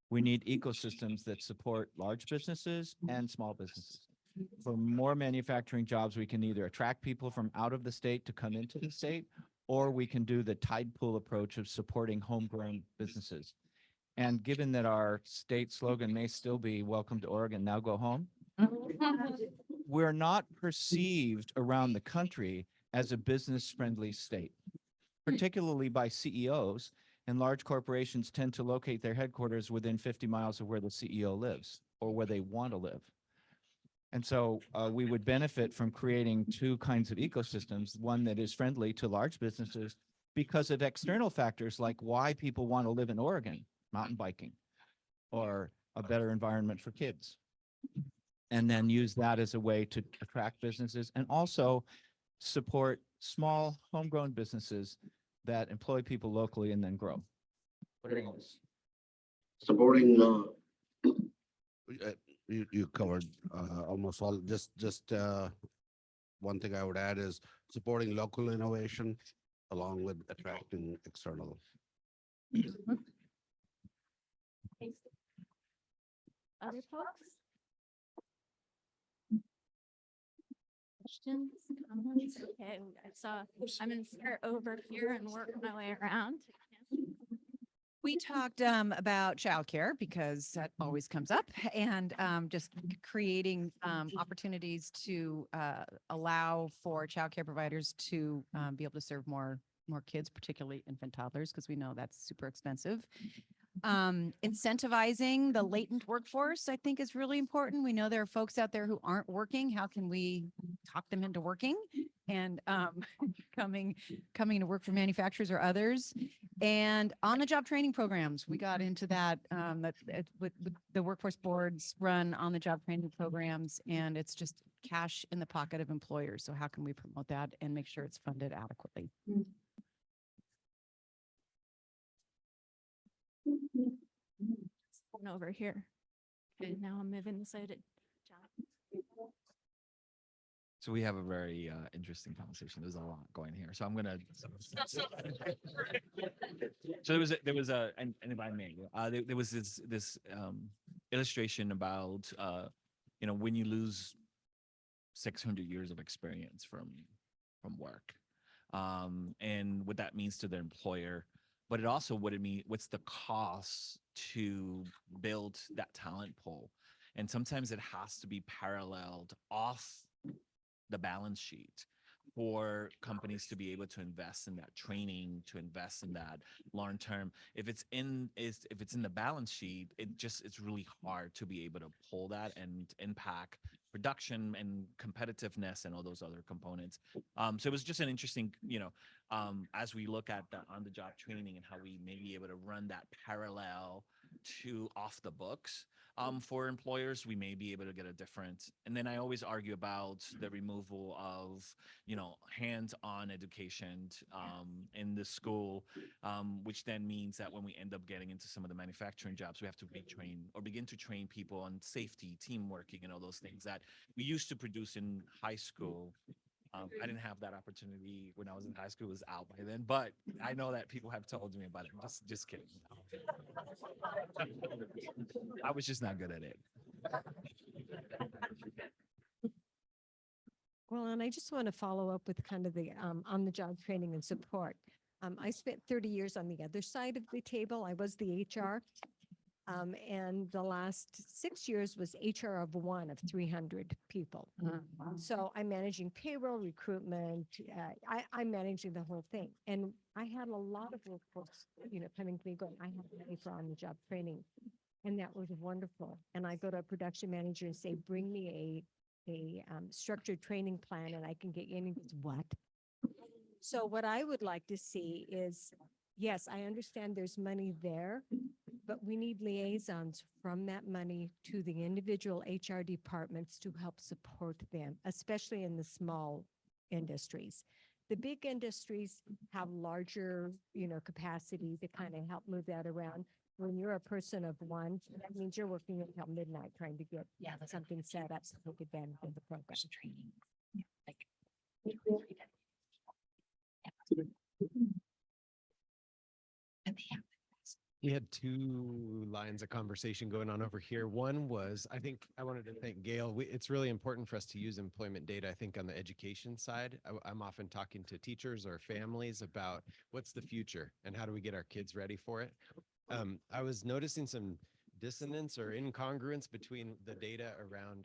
we need ecosystems that support large businesses and small businesses. For more manufacturing jobs, we can either attract people from out of the state to come into the state, or we can do the tide pool approach of supporting homegrown businesses. And given that our state slogan may still be "Welcome to Oregon, now go home," we're not perceived around the country as a business-friendly state, particularly by CEOs. And large corporations tend to locate their headquarters within 50 miles of where the CEO lives or where they want to live. And so we would benefit from creating two kinds of ecosystems, one that is friendly to large businesses because of external factors like why people want to live in Oregon, mountain biking, or a better environment for kids. And then use that as a way to attract businesses and also support small homegrown businesses that employ people locally and then grow. What are yours?
Supporting, you covered almost all. Just one thing I would add is supporting local innovation along with attracting external.
Other folks? Questions, comments? Okay, I'm gonna start over here and work my way around.
We talked about childcare because that always comes up, and just creating opportunities to allow for childcare providers to be able to serve more kids, particularly infant toddlers, because we know that's super expensive. Incentivizing the latent workforce, I think, is really important. We know there are folks out there who aren't working. How can we talk them into working and coming to work for manufacturers or others? And on-the-job training programs, we got into that. With the workforce boards run on-the-job training programs, and it's just cash in the pocket of employers. So how can we promote that and make sure it's funded adequately?
Going over here. Okay, now I'm moving this side.
So we have a very interesting conversation. There's a lot going here. So I'm gonna. So there was a and if I may, there was this illustration about when you lose 600 years of experience from work, and what that means to the employer, but it also what's the cost to build that talent pool, and sometimes it has to be paralleled off the balance sheet for companies to be able to invest in that training, to invest in that long term. If it's in the balance sheet, it's really hard to be able to pull that and impact production and competitiveness and all those other components. So it was just an interesting, as we look at the on-the-job training and how we may be able to run that parallel to off the books. For employers, we may be able to get a different, and then I always argue about the removal of, hands-on education in the school, which then means that when we end up getting into some of the manufacturing jobs, we have to retrain or begin to train people on safety, team working, and all those things that we used to produce in high school. I didn't have that opportunity when I was in high school. It was out by then, but I know that people have told me about it. Just kidding. I was just not good at it.
Well, and I just want to follow up with kind of the on-the-job training and support. I spent 30 years on the other side of the table. I was the HR. And the last 6 years was HR of 300 people. So I'm managing payroll, recruitment. I'm managing the whole thing. And I had a lot of workforce, coming to me going, I have money for on-the-job training. And that was wonderful. And I go to a production manager and say, bring me a structured training plan and I can get you in. And he goes, what? So what I would like to see is, yes, I understand there's money there, but we need liaisons from that money to the individual HR departments to help support them, especially in the small industries. The big industries have larger, capacity to kind of help move that around. When you're a person of one, that means you're working until midnight trying to get something set up to take advantage of the program. Training.
We had two lines of conversation going on over here. One was, I think I wanted to thank Gail. It's really important for us to use employment data. I think on the education side, I'm often talking to teachers or families about what's the future and how do we get our kids ready for it. I was noticing some dissonance or incongruence between the data around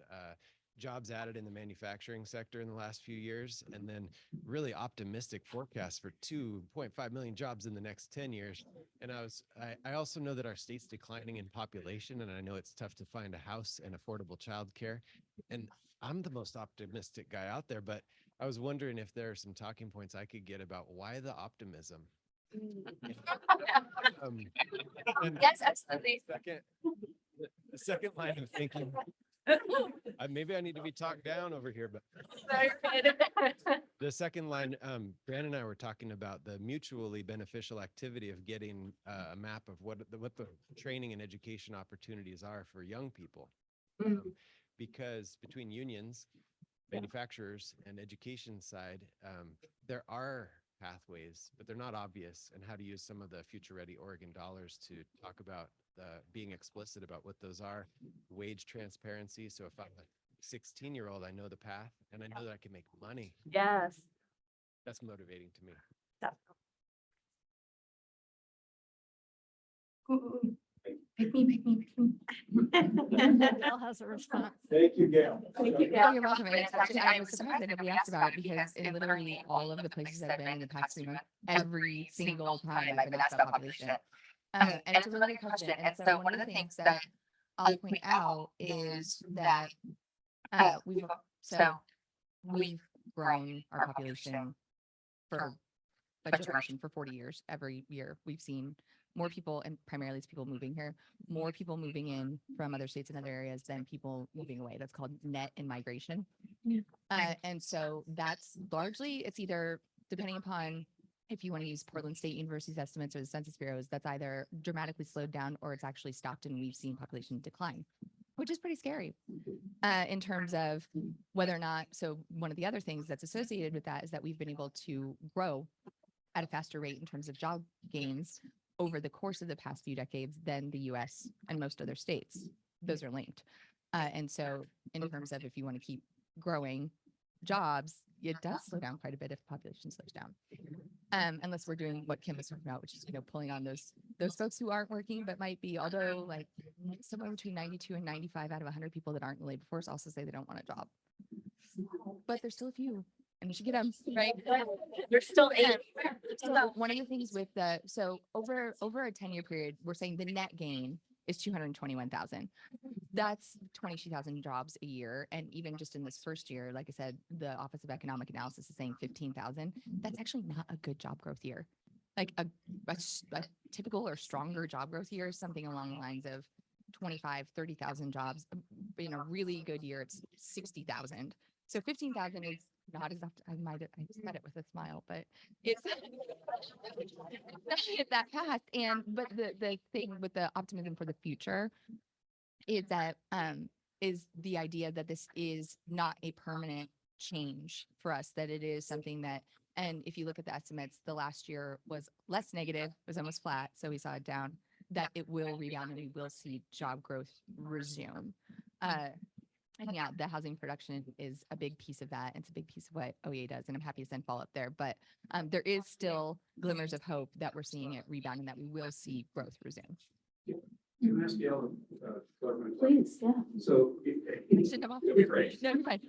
jobs added in the manufacturing sector in the last few years, and then really optimistic forecasts for 2.5 million jobs in the next 10 years. And I also know that our state's declining in population, and I know it's tough to find a house and affordable childcare. And I'm the most optimistic guy out there, but I was wondering if there are some talking points I could get about why the optimism. And
Yes, absolutely.
the second line of thinking, maybe I need to be talked down over here, but the second line, Brandon and I were talking about the mutually beneficial activity of getting a map of what the training and education opportunities are for young people. Because between unions, manufacturers, and education side, there are pathways, but they're not obvious, and how to use some of the Future Ready Oregon dollars to talk about being explicit about what those are. Wage transparency. So if I'm a 16-year-old, I know the path and I know that I can make money.
Yes.
That's motivating to me.
Pick me.
Gail has a response.
Thank you, Gail.
Thank you,
Oh, you're welcome. And it's actually, I was surprised that nobody asked about it because in literally all of the places I've been in the past 3 months, every single time I've been asked about population. And it's a really good question. And so one of the things that I'll point out is that we've grown our population for a generation, for 40 years. Every year we've seen more people, and primarily it's people moving here, more people moving in from other states and other areas than people moving away. That's called net in migration. And so that's largely, it's either, depending upon if you want to use Portland State University's estimates or the Census Bureau's, that's either dramatically slowed down or it's actually stopped, and we've seen population decline, which is pretty scary in terms of whether or not. So one of the other things that's associated with that is that we've been able to grow at a faster rate in terms of job gains over the course of the past few decades than the US and most other states. Those are linked. And so in terms of if you want to keep growing jobs, it does slow down quite a bit if population slows down. Unless we're doing what Kim was talking about, which is, pulling on those folks who aren't working, but might be, although like somewhere between 92 and 95 out of 100 people that aren't in the labor force also say they don't want a job. But there's still a few, and we should get them, right?
There's still 8.
So one of the things with over a 10-year period, we're saying the net gain is 221,000. That's 22,000 jobs a year. And even just in this first year, like I said, the Office of Economic Analysis is saying 15,000. That's actually not a good job growth year. Like a typical or stronger job growth year is something along the lines of 25, 30,000 jobs. In a really good year, it's 60,000. So 15,000 is not as I said it with a smile, but it's not that fast. But the thing with the optimism for the future is that is the idea that this is not a permanent change for us, that it is something that, and if you look at the estimates, the last year was less negative, it was almost flat, so we saw it down, that it will rebound and we will see job growth resume. And yeah, the housing production is a big piece of that. It's a big piece of what OEA does, and I'm happy to send follow-up there. But there is still glimmers of hope that we're seeing it rebound and that we will see growth resume.
Can I ask you
Please, yeah.
So.
I shouldn't have offered.
It'll be great.
No, you're fine.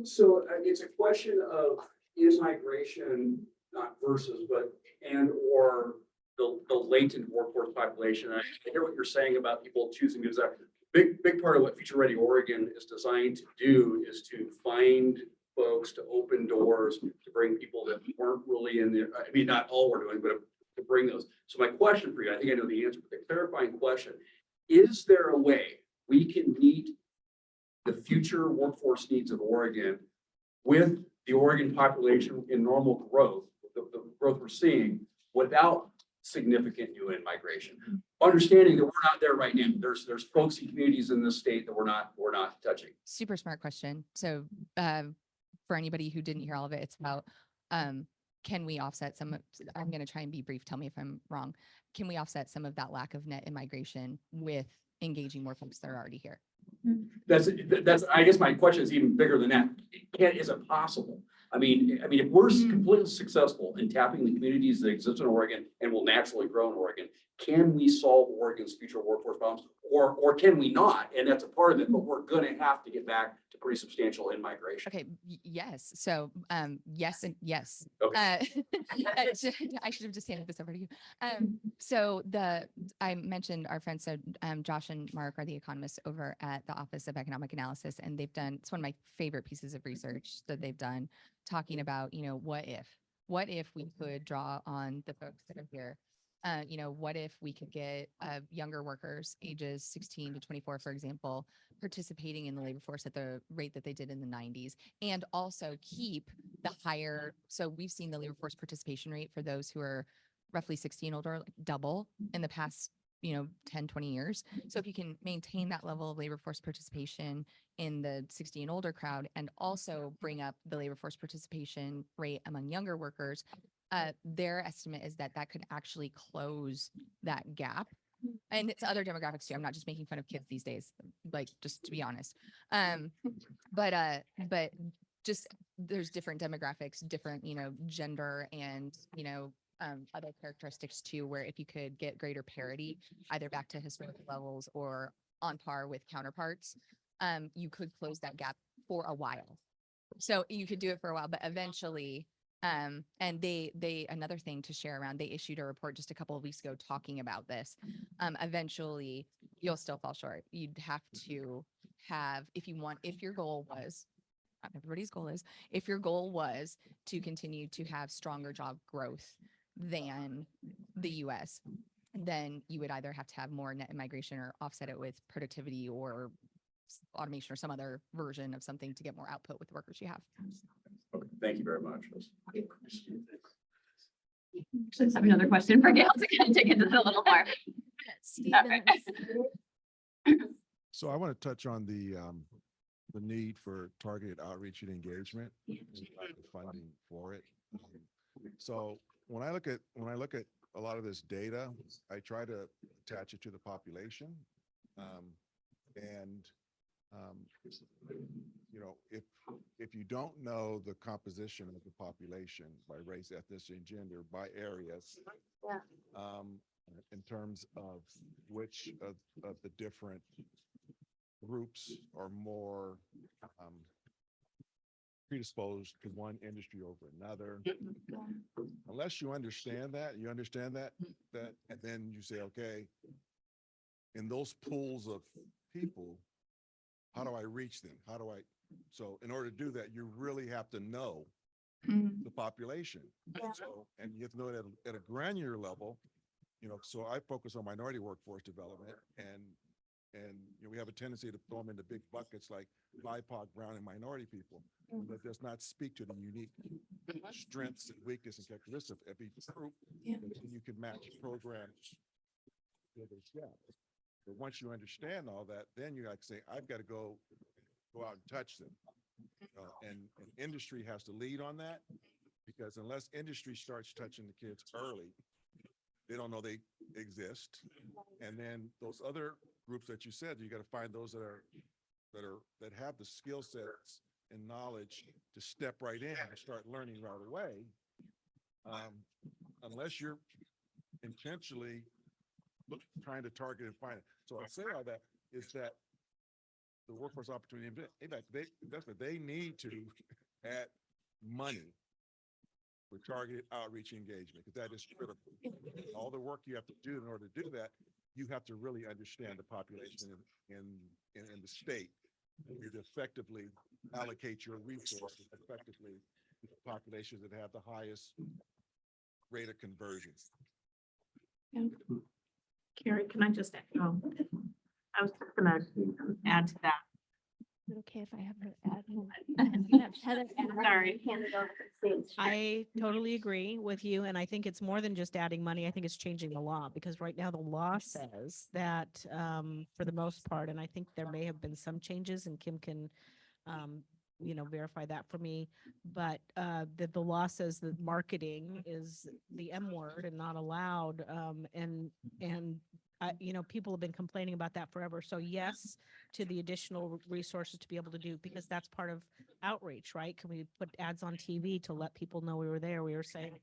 So it's a question of in-migration, not versus, but and/or the latent workforce population. I hear what you're saying about people choosing to do that. Big part of what Future Ready Oregon is designed to do is to find folks, to open doors, to bring people that weren't really in there. I mean, not all we're doing, but to bring those. So my question for you, I think I know the answer, but the clarifying question, is there a way we can meet the future workforce needs of Oregon with the Oregon population in normal growth, the growth we're seeing, without significant new in-migration? Understanding that we're not there right now. There's folks and communities in this state that we're not touching.
Super smart question. So for anybody who didn't hear all of it, it's about can we offset some of, I'm going to try and be brief, tell me if I'm wrong. Can we offset some of that lack of net immigration with engaging more folks that are already here?
That's I guess my question is even bigger than that. Is it possible? I mean, if we're completely successful in tapping the communities that exist in Oregon and will naturally grow in Oregon, can we solve Oregon's future workforce problems, or can we not? And that's a part of it, but we're going to have to get back to pretty substantial in migration.
Okay, yes. So, yes and yes.
Okay.
I should have just handed this over to you. I mentioned our friends, so Josh and Mark are the economists over at the Office of Economic Analysis, and they've done, it's one of my favorite pieces of research that they've done, talking about, what if we could draw on the folks that are here. What if we could get younger workers, ages 16 to 24, for example, participating in the labor force at the rate that they did in the 90s, and also keep the higher. So we've seen the labor force participation rate for those who are roughly 60 and older, like double in the past, 10, 20 years. So if you can maintain that level of labor force participation in the 60 and older crowd, and also bring up the labor force participation rate among younger workers, their estimate is that that could actually close that gap. And it's other demographics too. I'm not just making fun of kids these days, like, just to be honest. But just there's different demographics, different, gender and, other characteristics too, where if you could get greater parity, either back to historical levels or on par with counterparts, you could close that gap for a while. So you could do it for a while, but eventually, and they another thing to share around, they issued a report just a couple of weeks ago talking about this. Eventually you'll still fall short. You'd have to have, if your goal was, not everybody's goal is, if your goal was to continue to have stronger job growth than the US, then you would either have to have more net migration or offset it with productivity or automation or some other version of something to get more output with the workers you have.
Okay, thank you very much.
Just have another question for Gail to kind of dig into it a little more.
So I want to touch on the need for targeted outreach and engagement and the funding for it. So when I look at a lot of this data, I try to attach it to the population. If you don't know the composition of the population by race, ethnicity, and gender, by areas, in terms of which of the different groups are more predisposed to one industry over another. Unless you understand that, and then you say, okay, in those pools of people, how do I reach them? So in order to do that, you really have to know the population. So, and you have to know it at a granular level, so I focus on minority workforce development, and we have a tendency to throw them into big buckets like BIPOC, brown, and minority people, that does not speak to the unique strengths and weaknesses and characteristics of every group. And you can match programs to those gaps. But once you understand all that, then you like say, I've got to go out and touch them. And industry has to lead on that, because unless industry starts touching the kids early, they don't know they exist. And then those other groups that you said, you got to find those that have the skill sets and knowledge to step right in and start learning right away. Unless you're intentionally trying to target and find it. So I say all that is that the workforce opportunity investment, they need to add money for targeted outreach engagement, because that is critical. All the work you have to do in order to do that, you have to really understand the population in the state. You to effectively allocate your resources effectively to the populations that have the highest rate of conversion.
Carrie, can I just echo? I was gonna add to that.
Is it okay if I have her add?
Sorry. Hand it over to the stage.
I totally agree with you. And I think it's more than just adding money. I think it's changing the law, because right now the law says that for the most part, and I think there may have been some changes, and Kim can verify that for me, but that the law says that marketing is the M word and not allowed. People have been complaining about that forever. So yes, to the additional resources to be able to do, because that's part of outreach, right? Can we put ads on TV to let people know we were there? We were saying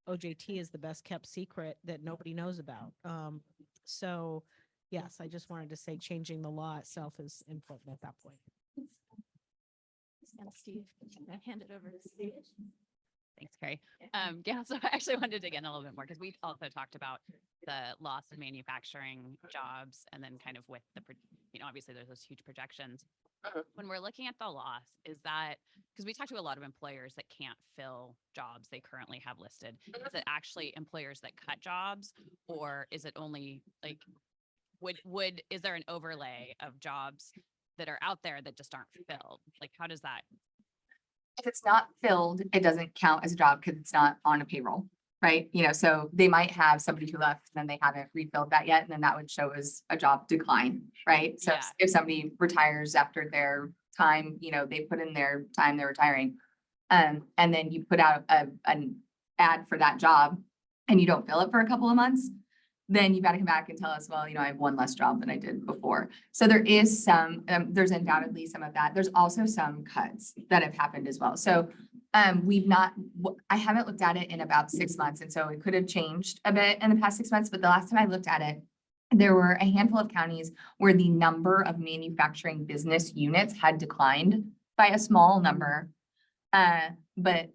OJT is the best kept secret that nobody knows about. So yes, I just wanted to say changing the law itself is important at that point.
And Steve, I hand it over to Steve.
Thanks, Carrie. Yeah, so I actually wanted to dig in a little bit more because we also talked about the loss of manufacturing jobs and then kind of with the, obviously there's those huge projections. When we're looking at the loss, is that, because we talk to a lot of employers that can't fill jobs they currently have listed, is it actually employers that cut jobs, or is it only like, is there an overlay of jobs that are out there that just aren't filled? Like, how does that?
If it's not filled, it doesn't count as a job because it's not on a payroll, right? So they might have somebody who left and then they haven't refilled that yet, and then that would show as a job decline, right? So
Yeah.
if somebody retires after their time, they put in their time they're retiring, and then you put out an ad for that job and you don't fill it for a couple of months, then you've got to come back and tell us, well, I have one less job than I did before. So there is there's undoubtedly some of that. There's also some cuts that have happened as well. So I haven't looked at it in about 6 months. And so it could have changed a bit in the past 6 months, but the last time I looked at it, there were a handful of counties where the number of manufacturing business units had declined by a small number. But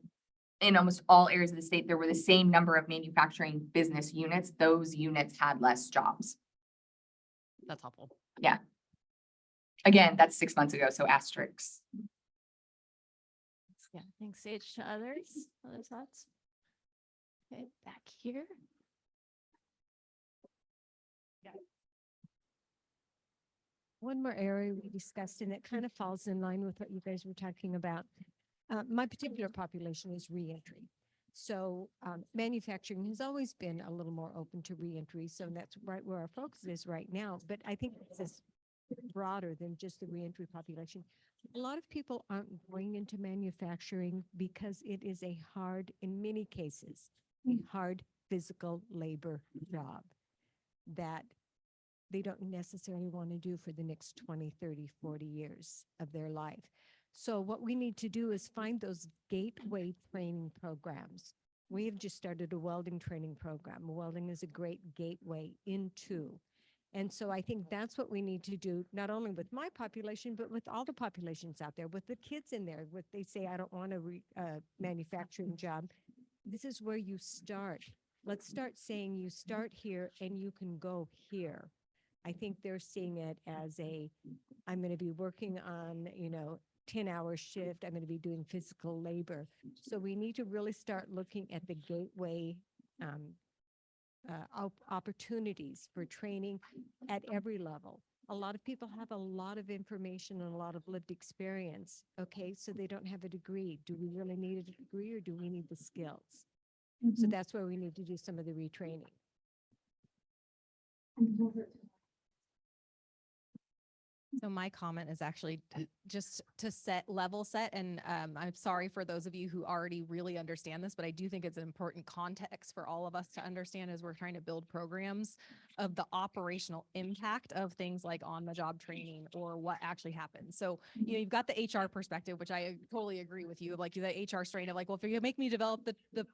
in almost all areas of the state, there were the same number of manufacturing business units. Those units had less jobs.
That's helpful.
Yeah. Again, that's 6 months ago, so asterisks.
Yeah, thanks, Sage. To others, other thoughts? Okay, back here.
One more area we discussed, and it kind of falls in line with what you guys were talking about. My particular population is reentry. So manufacturing has always been a little more open to reentry. So that's right where our focus is right now. But I think this is broader than just the reentry population. A lot of people aren't going into manufacturing because it is a hard, in many cases, a hard physical labor job that they don't necessarily want to do for the next 20, 30, 40 years of their life. So what we need to do is find those gateway training programs. We have just started a welding training program. Welding is a great gateway into. And so I think that's what we need to do, not only with my population, but with all the populations out there, with the kids in there, with they say, I don't want a manufacturing job. This is where you start. Let's start saying you start here and you can go here. I think they're seeing it as I'm going to be working on, 10-hour shift. I'm going to be doing physical labor. So we need to really start looking at the gateway opportunities for training at every level. A lot of people have a lot of information and a lot of lived experience. Okay, so they don't have a degree. Do we really need a degree or do we need the skills? So that's where we need to do some of the retraining.
So my comment is actually just to level set. And I'm sorry for those of you who already really understand this, but I do think it's an important context for all of us to understand as we're trying to build programs of the operational impact of things like on-the-job training or what actually happens. So, you've got the HR perspective, which I totally agree with you, like the HR strain of like, well, if you make me develop the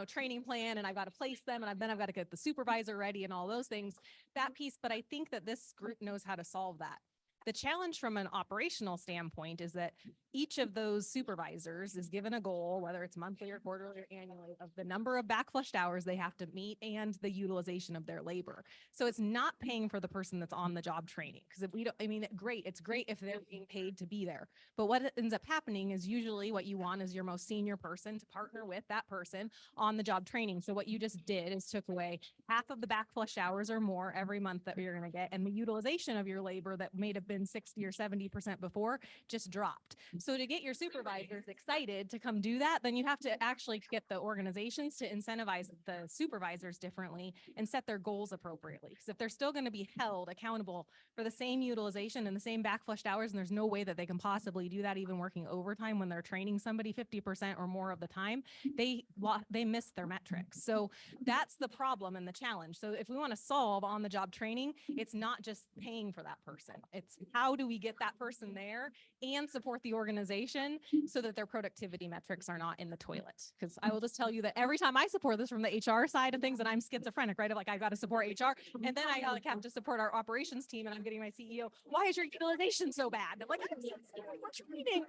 training plan and I've got to place them and then I've got to get the supervisor ready and all those things, that piece. But I think that this group knows how to solve that. The challenge from an operational standpoint is that each of those supervisors is given a goal, whether it's monthly or quarterly or annually, of the number of backflushed hours they have to meet and the utilization of their labor. So it's not paying for the person that's on the job training. Because if we don't, it's great if they're being paid to be there. But what ends up happening is usually what you want is your most senior person to partner with that person on the job training. So what you just did is took away half of the backflushed hours or more every month that you're going to get. And the utilization of your labor that may have been 60 or 70% before just dropped. So to get your supervisors excited to come do that, then you have to actually get the organizations to incentivize the supervisors differently and set their goals appropriately. Because if they're still going to be held accountable for the same utilization and the same backflushed hours, and there's no way that they can possibly do that even working overtime when they're training somebody 50% or more of the time, they miss their metrics. So that's the problem and the challenge. So if we want to solve on-the-job training, it's not just paying for that person. It's how do we get that person there and support the organization so that their productivity metrics are not in the toilet? Because I will just tell you that every time I support this from the HR side of things, and I'm schizophrenic, right? Of like, I've got to support HR, and then I like have to support our operations team, and I'm getting my CEO. Why is your utilization so bad? I'm like, I'm so sorry, we're training.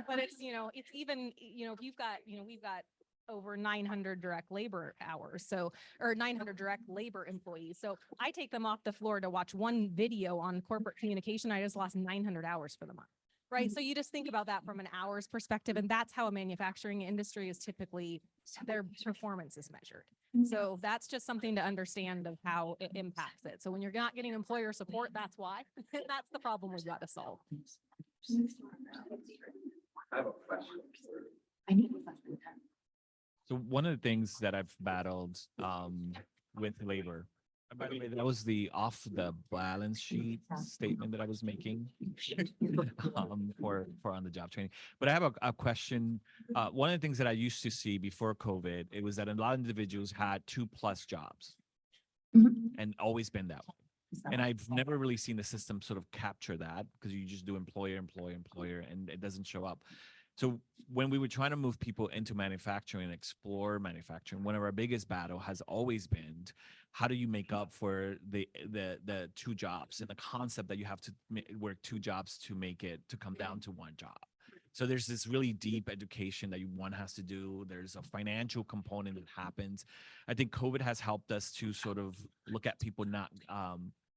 But it's, it's even, if you've got, we've got over 900 direct labor hours. So, or 900 direct labor employees. So I take them off the floor to watch one video on corporate communication. I just lost 900 hours for the month. Right. So you just think about that from an hours perspective. And that's how a manufacturing industry is typically, their performance is measured. So that's just something to understand of how it impacts it. So when you're not getting employer support, that's why. That's the problem we've got to solve.
I have a question.
So one of the things that I've battled with labor, by the way, that was the off the balance sheet statement that I was making for on the job training. But I have a question. One of the things that I used to see before COVID, it was that a lot of individuals had 2+ jobs and always been that way. And I've never really seen the system sort of capture that because you just do employer, and it doesn't show up. So when we were trying to move people into manufacturing and explore manufacturing, one of our biggest battle has always been, how do you make up for the 2 jobs and the concept that you have to work 2 jobs to make it to come down to 1 job? So there's this really deep education that one has to do. There's a financial component that happens. I think COVID has helped us to sort of look at people not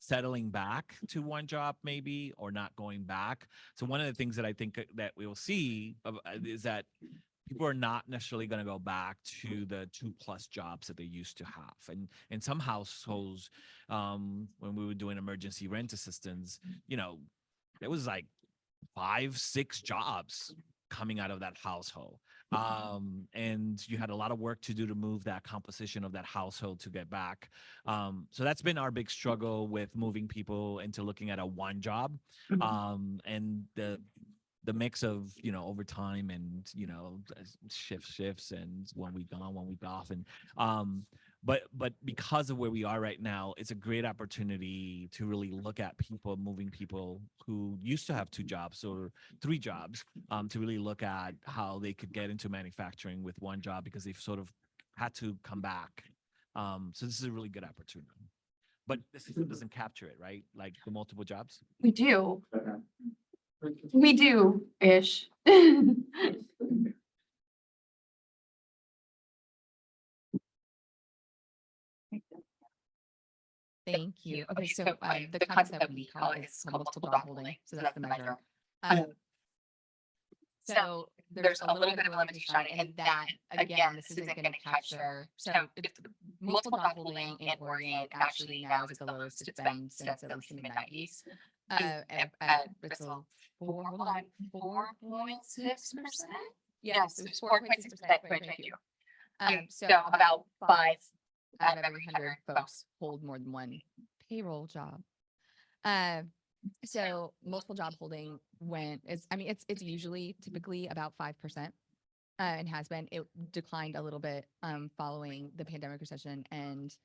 settling back to 1 job maybe, or not going back. So one of the things that I think that we will see is that people are not necessarily going to go back to the 2+ jobs that they used to have. And in some households, when we were doing emergency rent assistance, it was like 5-6 jobs coming out of that household. And you had a lot of work to do to move that composition of that household to get back. So that's been our big struggle with moving people into looking at a 1 job. And the mix of, overtime and, shifts and 1 week on, 1 week off. And, but because of where we are right now, it's a great opportunity to really look at moving people who used to have 2 jobs or 3 jobs, to really look at how they could get into manufacturing with 1 job because they've sort of had to come back. So this is a really good opportunity. But the system doesn't capture it, right? Like the multiple jobs.
We do. We do-ish.
Thank you. Okay, so the concept that we call is multiple job holding. So that's the measure. So there's a little bit of a limitation on it, and that, again, this isn't going to capture. So multiple job holding in Oregon actually now is the lowest it's been since at least the mid-90s. It's a 4.6%. Yes, it was 4.6%. Thank you. So about 5 out of every 100 folks hold more than 1 payroll job. So multiple job holding it's usually typically about 5%, and has been. It declined a little bit following the pandemic recession, and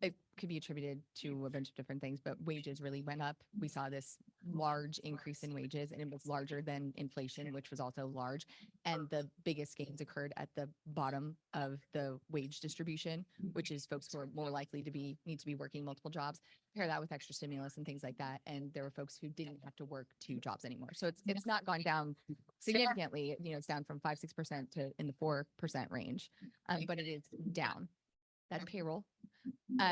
it could be attributed to a bunch of different things, but wages really went up. We saw this large increase in wages, and it was larger than inflation, which was also large. And the biggest gains occurred at the bottom of the wage distribution, which is folks who are more likely to need to be working multiple jobs. Pair that with extra stimulus and things like that. And there were folks who didn't have to work 2 jobs anymore. So it's not gone down significantly. It's down from 5-6% to in the 4% range, but it is down. That's payroll.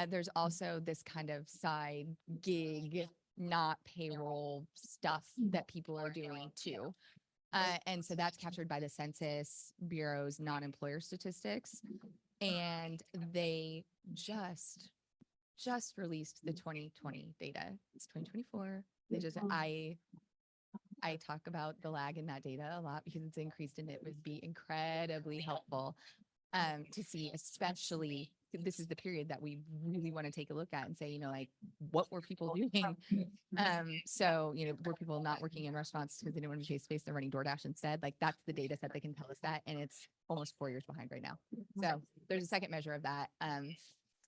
There's also this kind of side gig, not payroll stuff that people are doing too. And so that's captured by the Census Bureau's non-employer statistics. And they just released the 2020 data. It's 2024. They just, I talk about the lag in that data a lot because it's increased, and it would be incredibly helpful to see, especially this is the period that we really want to take a look at and say, like, what were people doing? So, were people not working in restaurants because they didn't want to be face-to-face, they're running DoorDash instead? Like, that's the data set that can tell us that. And it's almost 4 years behind right now. So there's a second measure of that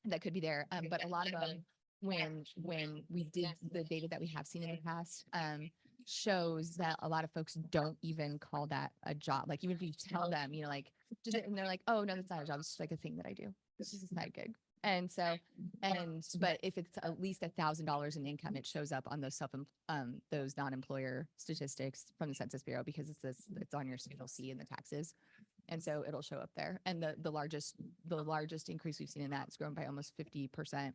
that could be there. But a lot of them when we did the data that we have seen in the past, shows that a lot of folks don't even call that a job. Like even if you tell them, you know, like, and they're like, oh no, that's not a job. It's just like a thing that I do. It's just a side gig. And so, but if it's at least $1,000 in income, it shows up on those non-employer statistics from the Census Bureau, because it's on your Schedule C in the taxes. And so it'll show up there. And the largest increase we've seen in that, it's grown by almost 50%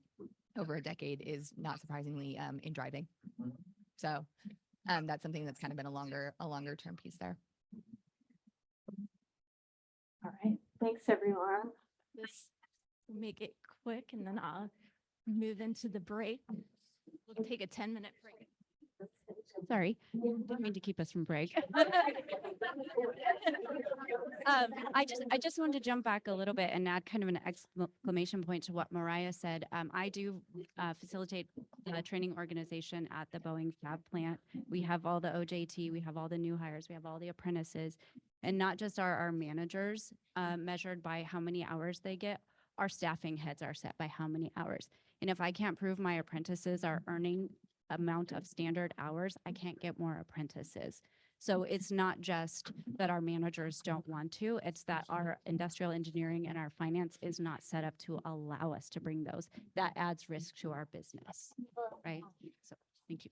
over a decade, is not surprisingly in driving. So that's something that's kind of been a longer term piece there.
All right. Thanks, everyone. This will make it quick, and then I'll move into the break. We'll take a 10-minute break.
Sorry, didn't mean to keep us from break. I just wanted to jump back a little bit and add kind of an exclamation point to what Mariah said. I do facilitate the training organization at the Boeing Fab plant. We have all the OJT, we have all the new hires, we have all the apprentices, and not just our managers measured by how many hours they get. Our staffing heads are set by how many hours. And if I can't prove my apprentices are earning amount of standard hours, I can't get more apprentices. So it's not just that our managers don't want to, it's that our industrial engineering and our finance is not set up to allow us to bring those. That adds risk to our business, right? So thank you.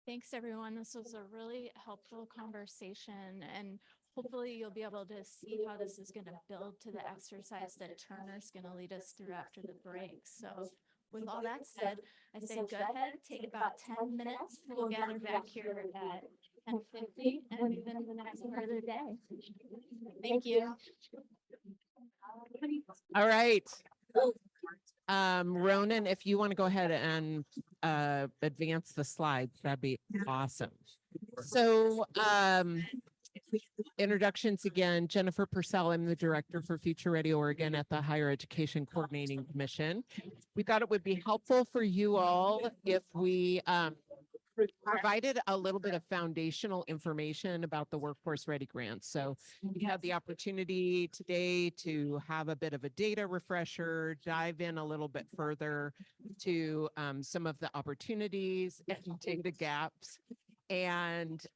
Thanks, everyone. This was a really helpful conversation, and hopefully you'll be able to see how this is going to build to the exercise that Turner's going to lead us through after the break. So with all that said, I say go ahead, take about 10 minutes. We'll gather back here at 10:50 and move into the next part of the day. Thank you.
All right. Ronan, if you want to go ahead and advance the slides, that'd be awesome. So introductions again, Jennifer Purcell, I'm the director for Future Ready Oregon at the Higher Education Coordinating Commission. We thought it would be helpful for you all if we provided a little bit of foundational information about the Workforce Ready grants. So you have the opportunity today to have a bit of a data refresher, dive in a little bit further to some of the opportunities and data gaps. And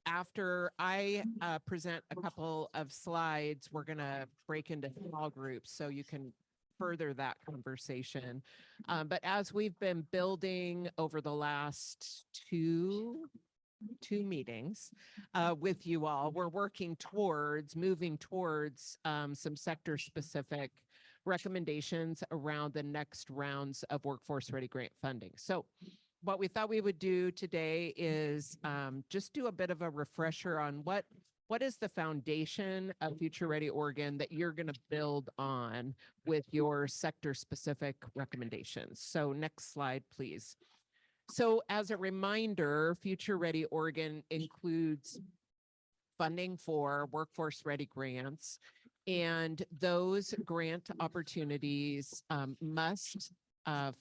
after I present a couple of slides, we're going to break into small groups so you can further that conversation. But as we've been building over the last two meetings with you all, we're moving towards some sector specific recommendations around the next rounds of Workforce Ready grant funding. So what we thought we would do today is just do a bit of a refresher on what is the foundation of Future Ready Oregon that you're going to build on with your sector specific recommendations. So next slide, please. So as a reminder, Future Ready Oregon includes funding for Workforce Ready grants, and those grant opportunities must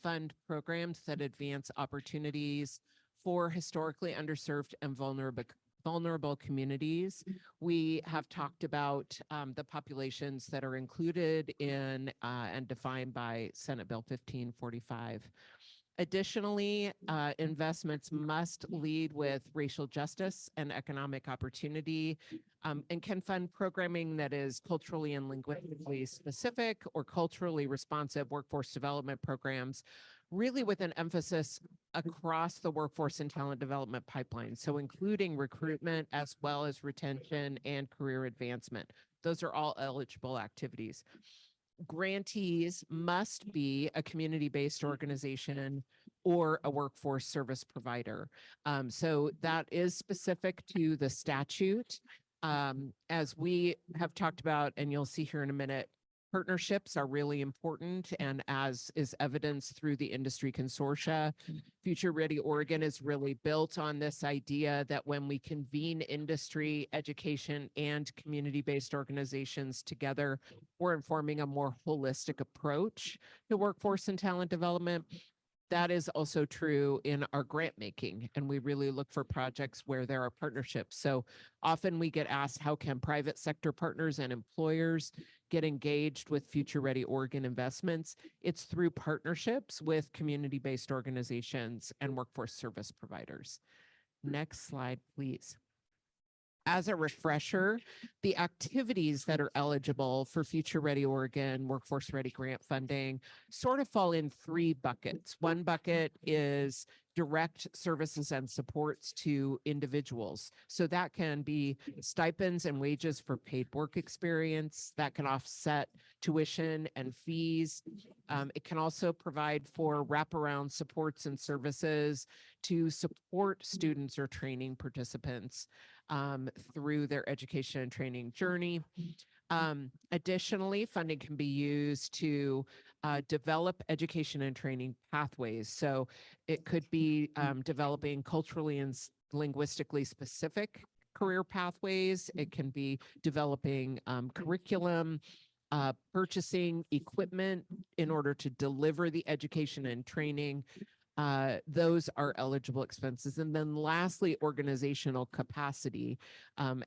fund programs that advance opportunities for historically underserved and vulnerable communities. We have talked about the populations that are included in and defined by Senate Bill 1545. Additionally, investments must lead with racial justice and economic opportunity and can fund programming that is culturally and linguistically specific or culturally responsive workforce development programs, really with an emphasis across the workforce and talent development pipeline. So including recruitment as well as retention and career advancement. Those are all eligible activities. Grantees must be a community-based organization or a workforce service provider. So that is specific to the statute. As we have talked about, and you'll see here in a minute, partnerships are really important, and as is evidenced through the industry consortia, Future Ready Oregon is really built on this idea that when we convene industry, education, and community-based organizations together, we're informing a more holistic approach to workforce and talent development. that is also true in our grant making, and we really look for projects where there are partnerships. So often we get asked, how can private sector partners and employers get engaged with Future Ready Oregon investments? It's through partnerships with community-based organizations and workforce service providers. Next slide, please. As a refresher, the activities that are eligible for Future Ready Oregon Workforce Ready grant funding sort of fall in three buckets. One bucket is direct services and supports to individuals. So that can be stipends and wages for paid work experience that can offset tuition and fees. It can also provide for wraparound supports and services to support students or training participants through their education and training journey. Additionally, funding can be used to develop education and training pathways. So it could be developing culturally and linguistically specific career pathways. It can be developing curriculum, purchasing equipment in order to deliver the education and training. Those are eligible expenses. And then lastly, organizational capacity.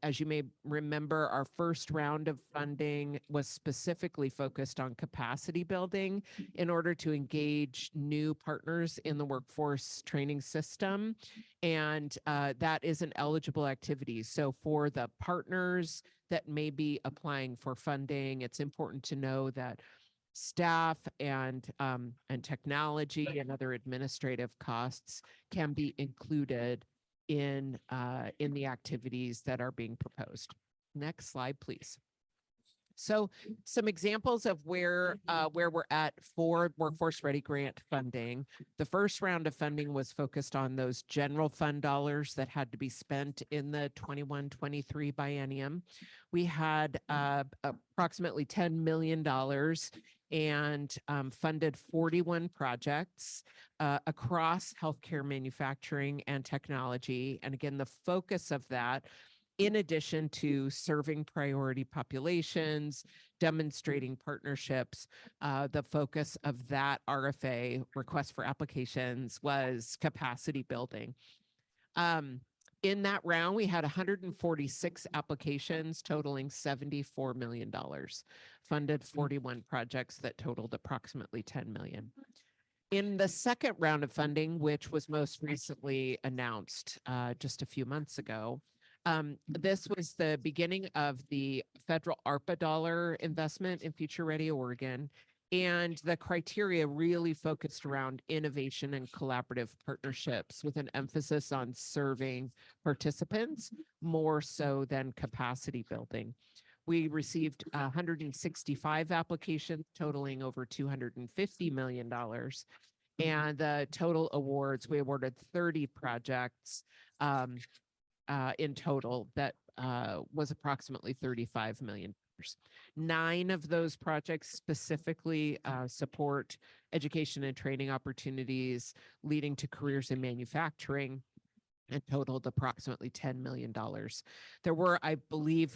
As you may remember, our first round of funding was specifically focused on capacity building in order to engage new partners in the workforce training system. And that is an eligible activity. So for the partners that may be applying for funding, it's important to know that staff and technology and other administrative costs can be included in the activities that are being proposed. Next slide, please. So some examples of where we're at for Workforce Ready grant funding. The first round of funding was focused on those general fund dollars that had to be spent in the 21-23 biennium. We had approximately $10 million and funded 41 projects across healthcare, manufacturing, and technology. And again, the focus of that, in addition to serving priority populations, demonstrating partnerships, the focus of that RFA, request for applications, was capacity building. In that round, we had 146 applications totaling $74 million, funded 41 projects that totaled approximately 10 million. In the second round of funding, which was most recently announced just a few months ago, this was the beginning of the federal ARPA dollar investment in Future Ready Oregon. And the criteria really focused around innovation and collaborative partnerships with an emphasis on serving participants more so than capacity building. We received 165 applications totaling over $250 million. And the total awards, we awarded 30 projects in total that was approximately $35 million. 9 of those projects specifically support education and training opportunities leading to careers in manufacturing, and totaled approximately $10 million. There were, I believe,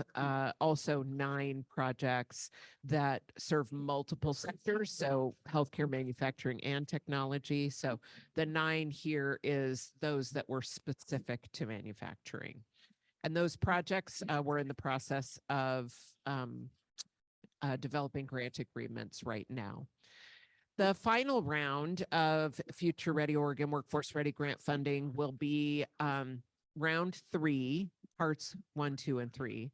also 9 projects that serve multiple sectors, so healthcare, manufacturing, and technology. So the 9 here is those that were specific to manufacturing. And those projects were in the process of developing grant agreements right now. The final round of Future Ready Oregon Workforce Ready grant funding will be round 3, parts 1, 2, and 3.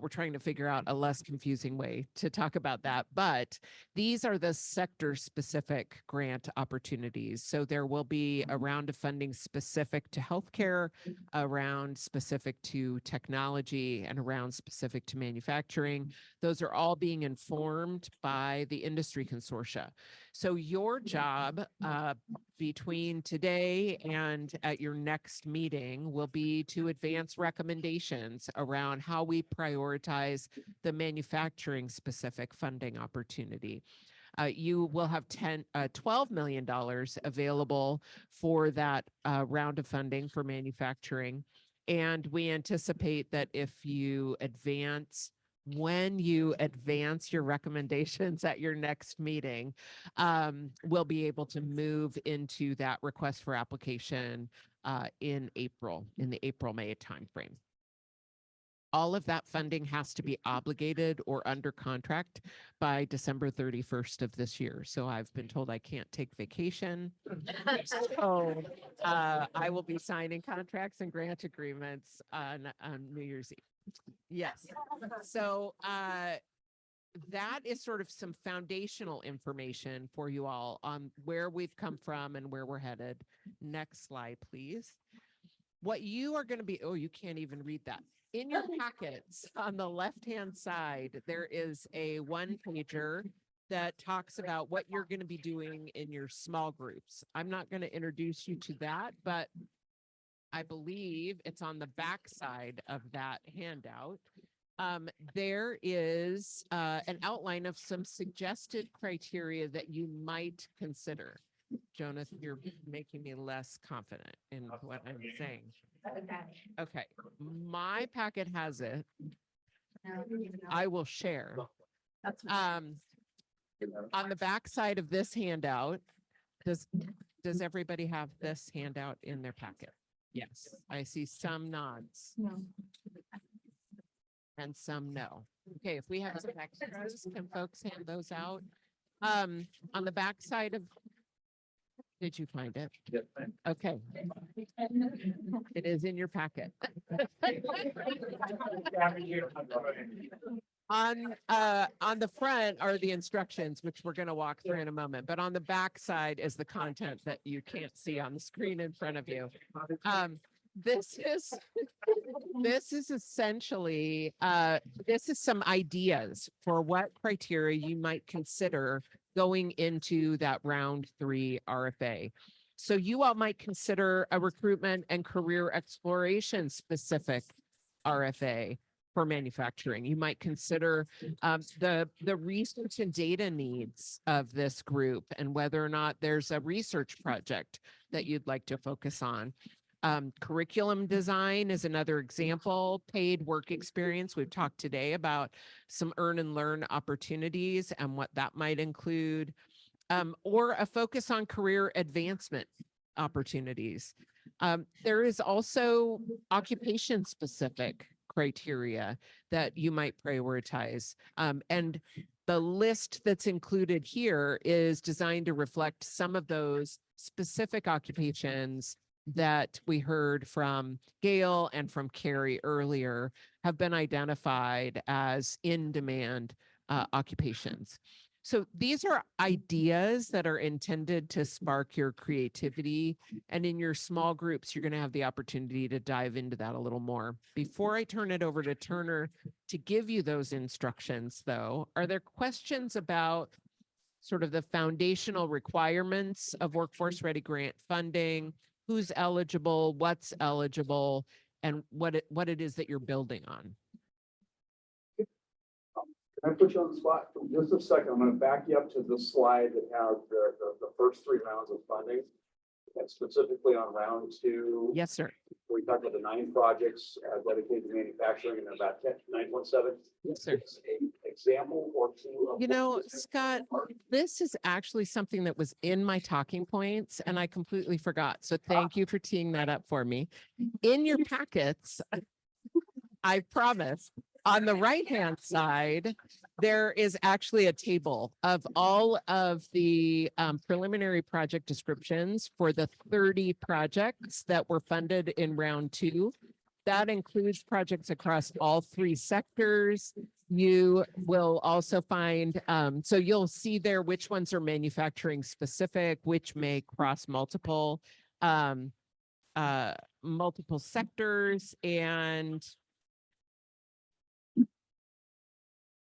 We're trying to figure out a less confusing way to talk about that, but these are the sector-specific grant opportunities. So there will be a round of funding specific to healthcare, a round specific to technology, and a round specific to manufacturing. Those are all being informed by the industry consortia. So your job between today and at your next meeting will be to advance recommendations around how we prioritize the manufacturing specific funding opportunity. You will have $12 million available for that round of funding for manufacturing. And we anticipate that if you advance when you advance your recommendations at your next meeting, we'll be able to move into that request for application in April, in the April-May timeframe. All of that funding has to be obligated or under contract by December 31st of this year. So I've been told I can't take vacation. So I will be signing contracts and grant agreements on New Year's Eve. Yes. So that is sort of some foundational information for you all on where we've come from and where we're headed. Next slide, please. What you are going to be, oh, you can't even read that. In your packets on the left-hand side, there is a one-pager that talks about what you're going to be doing in your small groups. I'm not going to introduce you to that, but I believe it's on the back side of that handout. There is an outline of some suggested criteria that you might consider. Jonas, you're making me less confident in what I'm saying. Okay, my packet has it. I will share. On the back side of this handout, does everybody have this handout in their packet? Yes, I see some nods. No. And some no. Okay, if we have some extras, can folks hand those out? On the back side of, did you find it? Yep. Okay. It is in your packet. On the front are the instructions, which we're going to walk through in a moment, but on the back side is the content that you can't see on the screen in front of you. This is essentially, this is some ideas for what criteria you might consider going into that round 3 RFA. So you all might consider a recruitment and career exploration specific RFA for manufacturing. You might consider the research and data needs of this group and whether or not there's a research project that you'd like to focus on. Curriculum design is another example. Paid work experience. We've talked today about some earn and learn opportunities and what that might include, or a focus on career advancement opportunities. There is also occupation specific criteria that you might prioritize. And the list that's included here is designed to reflect some of those specific occupations that we heard from Gail and from Carrie earlier have been identified as in-demand occupations. So these are ideas that are intended to spark your creativity. And in your small groups, you're going to have the opportunity to dive into that a little more. Before I turn it over to Turner to give you those instructions, though, are there questions about sort of the foundational requirements of Workforce Ready grant funding? Who's eligible, what's eligible, and what it is that you're building on?
Can I put you on the spot for just a second? I'm going to back you up to the slide that has the first 3 rounds of funding. And specifically on round 2.
Yes, sir.
We talked about the 9 projects dedicated to manufacturing and about 9.7.
Yes, sir.
An example or 2 of.
You know, Scott, this is actually something that was in my talking points and I completely forgot. So thank you for teeing that up for me. In your packets, I promise, on the right-hand side, there is actually a table of all of the preliminary project descriptions for the 30 projects that were funded in round 2. That includes projects across all 3 sectors. You will also find, so you'll see there which ones are manufacturing specific, which may cross multiple sectors, and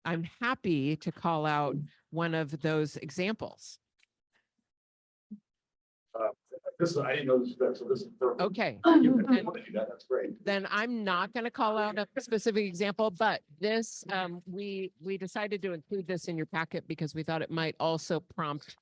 I'm happy to call out one of those examples.
I didn't know this was so this is perfect.
Okay.
That's great.
Then I'm not going to call out a specific example, but this, we decided to include this in your packet because we thought it might also prompt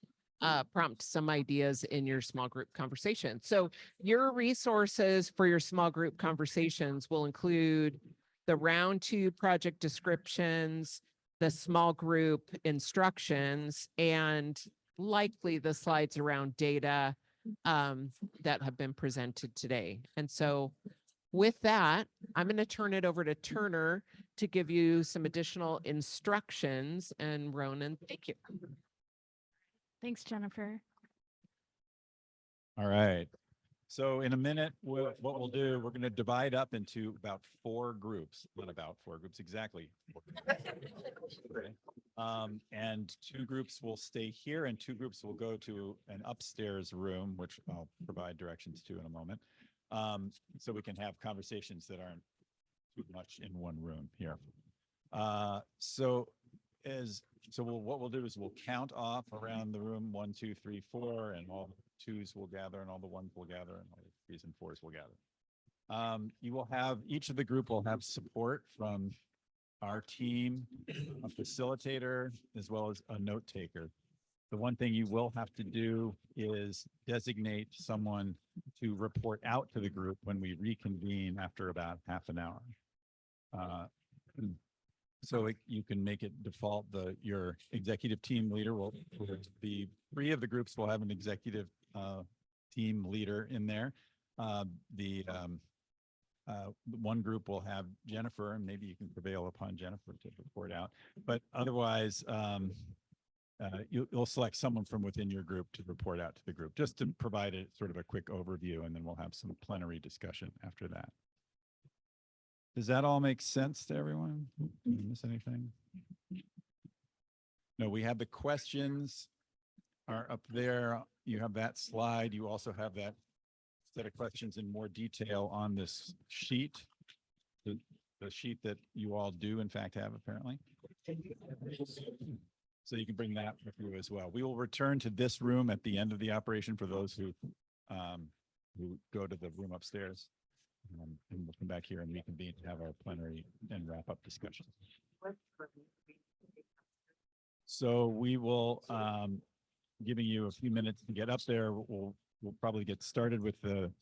some ideas in your small group conversation. So your resources for your small group conversations will include the round 2 project descriptions, the small group instructions, and likely the slides around data that have been presented today. And so with that, I'm going to turn it over to Turner to give you some additional instructions. And Ronan, thank you.
Thanks, Jennifer.
All right. So in a minute, what we'll do, we're going to divide up into about 4 groups, not about 4 groups exactly. Okay. And 2 groups will stay here and 2 groups will go to an upstairs room, which I'll provide directions to in a moment. So we can have conversations that aren't too much in one room here. What we'll do is we'll count off around the room 1, 2, 3, 4, and all the 2s will gather, and all the 1s will gather, and all the 3s and 4s will gather. You will have, each of the group will have support from our team, a facilitator, as well as a note taker. The one thing you will have to do is designate someone to report out to the group when we reconvene after about half an hour. You can make it default. Your executive team leader will be 3 of the groups will have an executive team leader in there. The one group will have Jennifer, and maybe you can prevail upon Jennifer to report out. But otherwise, you'll select someone from within your group to report out to the group, just to provide a sort of a quick overview, and then we'll have some plenary discussion after that. Does that all make sense to everyone? Did I miss anything? No, we have the questions are up there. You have that slide. You also have that set of questions in more detail on this sheet, the sheet that you all do in fact have apparently. So you can bring that with you as well. We will return to this room at the end of the operation for those who go to the room upstairs. And we'll come back here and reconvene to have our plenary and wrap up discussion. So we will, giving you a few minutes to get up there, we'll probably get started with the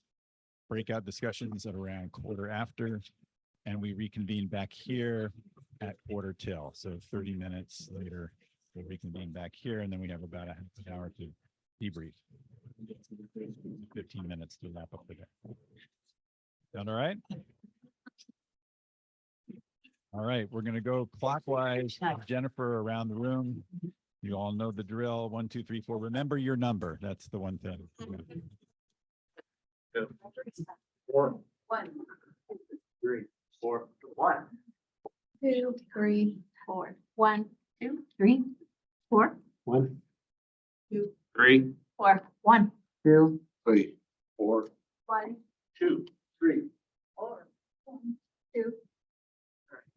breakout discussions at around 1/4 and we reconvene back here at 1/4. So 30 minutes later, we'll reconvene back here, and then we have about a half an hour to debrief. 15 minutes to wrap up the day. Sound all right? All right, we're going to go clockwise. Jennifer around the room. You all know the drill. 1, 2, 3, 4. Remember your number. That's the one thing.
4, 1, 3, 4, 1,
2, 3, 4. 1, 2, 3, 4.
1,
2,
3,
4. 1,
2, 3, 4,
1,
2, 3,
4. 1, 2.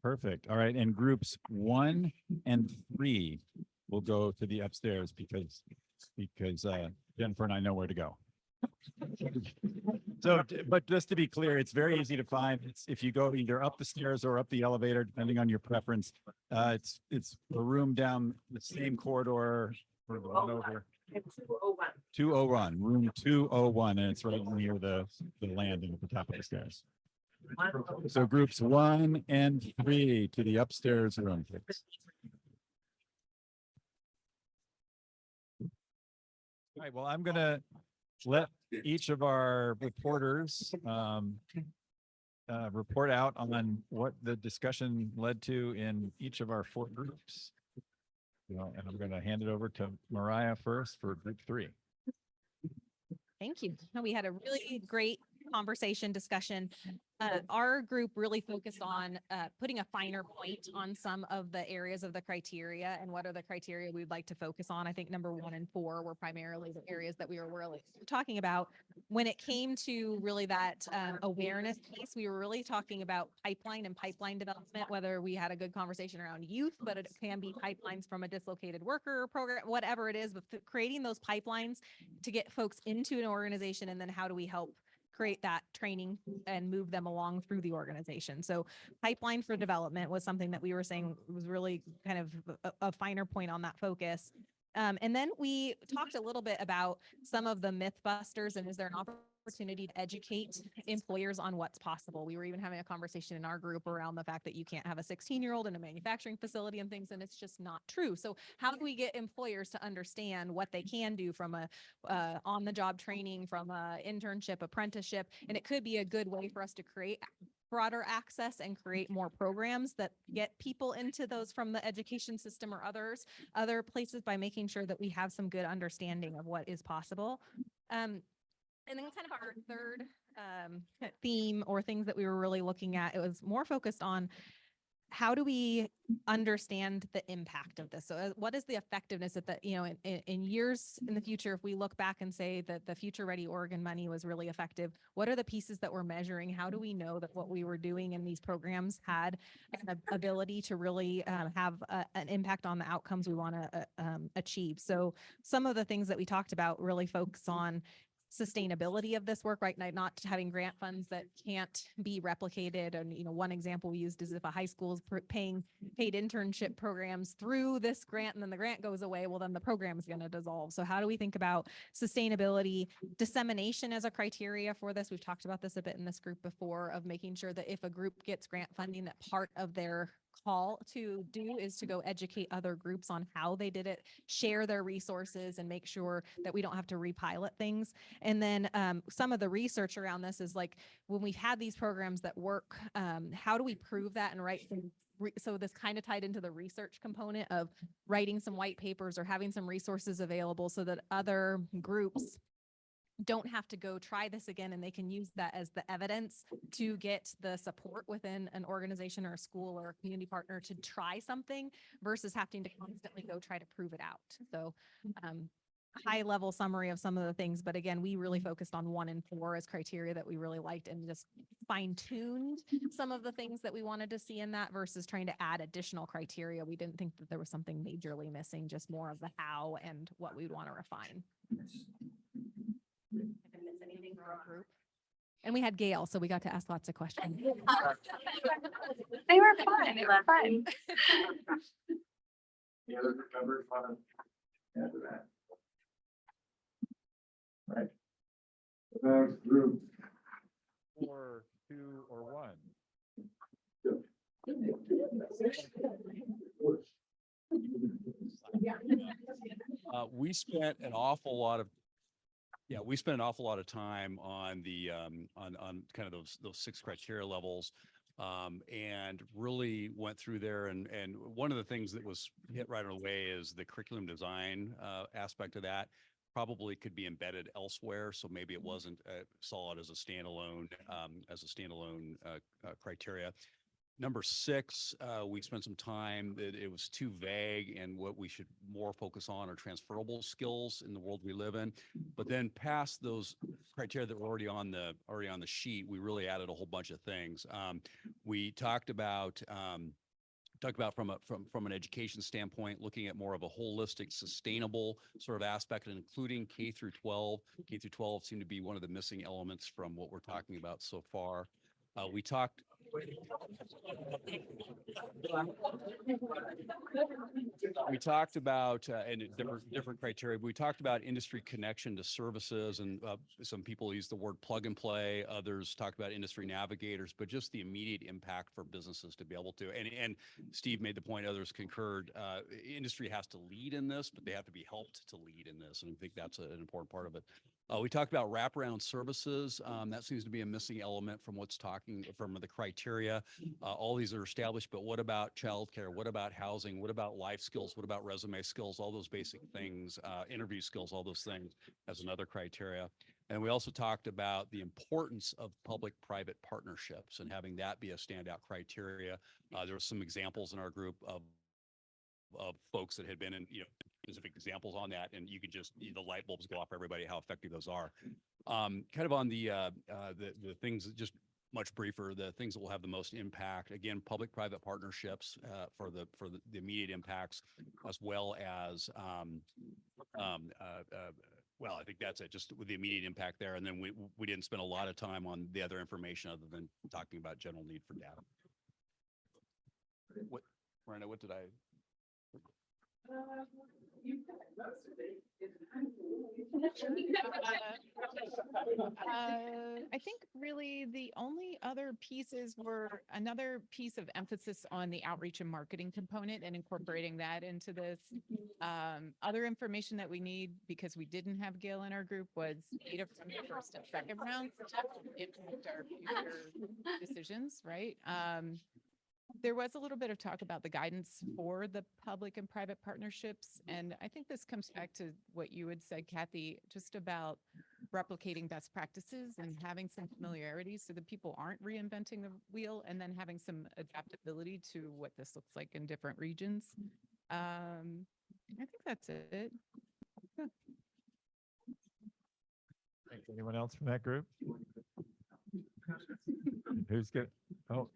Perfect. All right. And groups 1 and 3 will go to the upstairs because Jennifer and I know where to go. So, but just to be clear, it's very easy to find. It's if you go either up the stairs or up the elevator, depending on your preference. It's a room down the same corridor or the one over.
201.
201, room 201, and it's right near the landing at the top of the stairs. So groups 1 and 3 to the upstairs room, please. All right, well, I'm going to let each of our reporters report out on what the discussion led to in each of our 4 groups. And I'm going to hand it over to Mariah first for group 3.
Thank you. We had a really great conversation discussion. Our group really focused on putting a finer point on some of the areas of the criteria and what are the criteria we'd like to focus on. I think number 1 and 4 were primarily the areas that we were really talking about. When it came to really that awareness piece, we were really talking about pipeline and pipeline development, whether we had a good conversation around youth, but it can be pipelines from a dislocated worker program, whatever it is, but creating those pipelines to get folks into an organization, and then how do we help create that training and move them along through the organization. So pipeline for development was something that we were saying was really kind of a finer point on that focus. And then we talked a little bit about some of the myth busters and is there an opportunity to educate employers on what's possible. We were even having a conversation in our group around the fact that you can't have a 16-year-old in a manufacturing facility and things, and it's just not true. So how do we get employers to understand what they can do from a on-the-job training, from a internship, apprenticeship, and it could be a good way for us to create broader access and create more programs that get people into those from the education system or other places by making sure that we have some good understanding of what is possible. And then kind of our third theme or things that we were really looking at, it was more focused on how do we understand the impact of this? So what is the effectiveness of that, in years in the future, if we look back and say that the Future Ready Oregon money was really effective, what are the pieces that we're measuring? How do we know that what we were doing in these programs had an ability to really have an impact on the outcomes we want to achieve? So some of the things that we talked about really focus on sustainability of this work, right? Not having grant funds that can't be replicated. And, one example we used is if a high school is paying paid internship programs through this grant and then the grant goes away, well, then the program is going to dissolve. So how do we think about sustainability, dissemination as a criteria for this? We've talked about this a bit in this group before, of making sure that if a group gets grant funding, that part of their call to do is to go educate other groups on how they did it, share their resources, and make sure that we don't have to repilot things. And then some of the research around this is like, when we've had these programs that work, how do we prove that and write some so this kind of tied into the research component of writing some white papers or having some resources available so that other groups don't have to go try this again, and they can use that as the evidence to get the support within an organization or a school or a community partner to try something versus having to constantly go try to prove it out. So high level summary of some of the things, but again, we really focused on 1 and 4 as criteria that we really liked and just fine tuned some of the things that we wanted to see in that versus trying to add additional criteria. We didn't think that there was something majorly missing, just more of the how and what we'd want to refine. If I miss anything for our group. And we had Gail, so we got to ask lots of questions.
They were fun. They were fun.
The other members want to add to that? Right. Group.
4, 2, or 1.
We spent an awful lot of time on the on kind of those 6 criteria levels, and really went through there. And one of the things that was hit right away is the curriculum design aspect of that. Probably could be embedded elsewhere, so maybe it wasn't solid as a standalone criteria. Number 6, we spent some time that it was too vague, and what we should more focus on are transferable skills in the world we live in. But then past those criteria that were already on the sheet, we really added a whole bunch of things. We talked about from an education standpoint, looking at more of a holistic, sustainable sort of aspect, and including K through 12. K through 12 seem to be one of the missing elements from what we're talking about so far. We talked about and different criteria. We talked about industry connection to services, and some people use the word plug and play. Others talk about industry navigators, but just the immediate impact for businesses to be able to. And Steve made the point, others concurred. Industry has to lead in this, but they have to be helped to lead in this, and I think that's an important part of it. We talked about wraparound services. That seems to be a missing element from from the criteria. All these are established, but what about childcare? What about housing? What about life skills? What about resume skills? All those basic things, interview skills, all those things as another criteria. And we also talked about the importance of public-private partnerships and having that be a standout criteria. There were some examples in our group of folks that had been in, specific examples on that, and you could just, the light bulbs go off for everybody how effective those are. Kind of on the things that just much briefer, the things that will have the most impact. Again, public-private partnerships for the immediate impacts, as well as well, I think that's it, just with the immediate impact there. And then we didn't spend a lot of time on the other information other than talking about general need for data. What, Miranda, what did I?
I think really the only other pieces were another piece of emphasis on the outreach and marketing component and incorporating that into this. Other information that we need, because we didn't have Gail in our group, was data from the first and second rounds to impact our future decisions, right? There was a little bit of talk about the guidance for the public and private partnerships. And I think this comes back to what you had said, Kathy, just about replicating best practices and having some familiarity so that people aren't reinventing the wheel, and then having some adaptability to what this looks like in different regions. I think that's it. Yeah.
Thanks. Anyone else from that group? Who's good? Oh.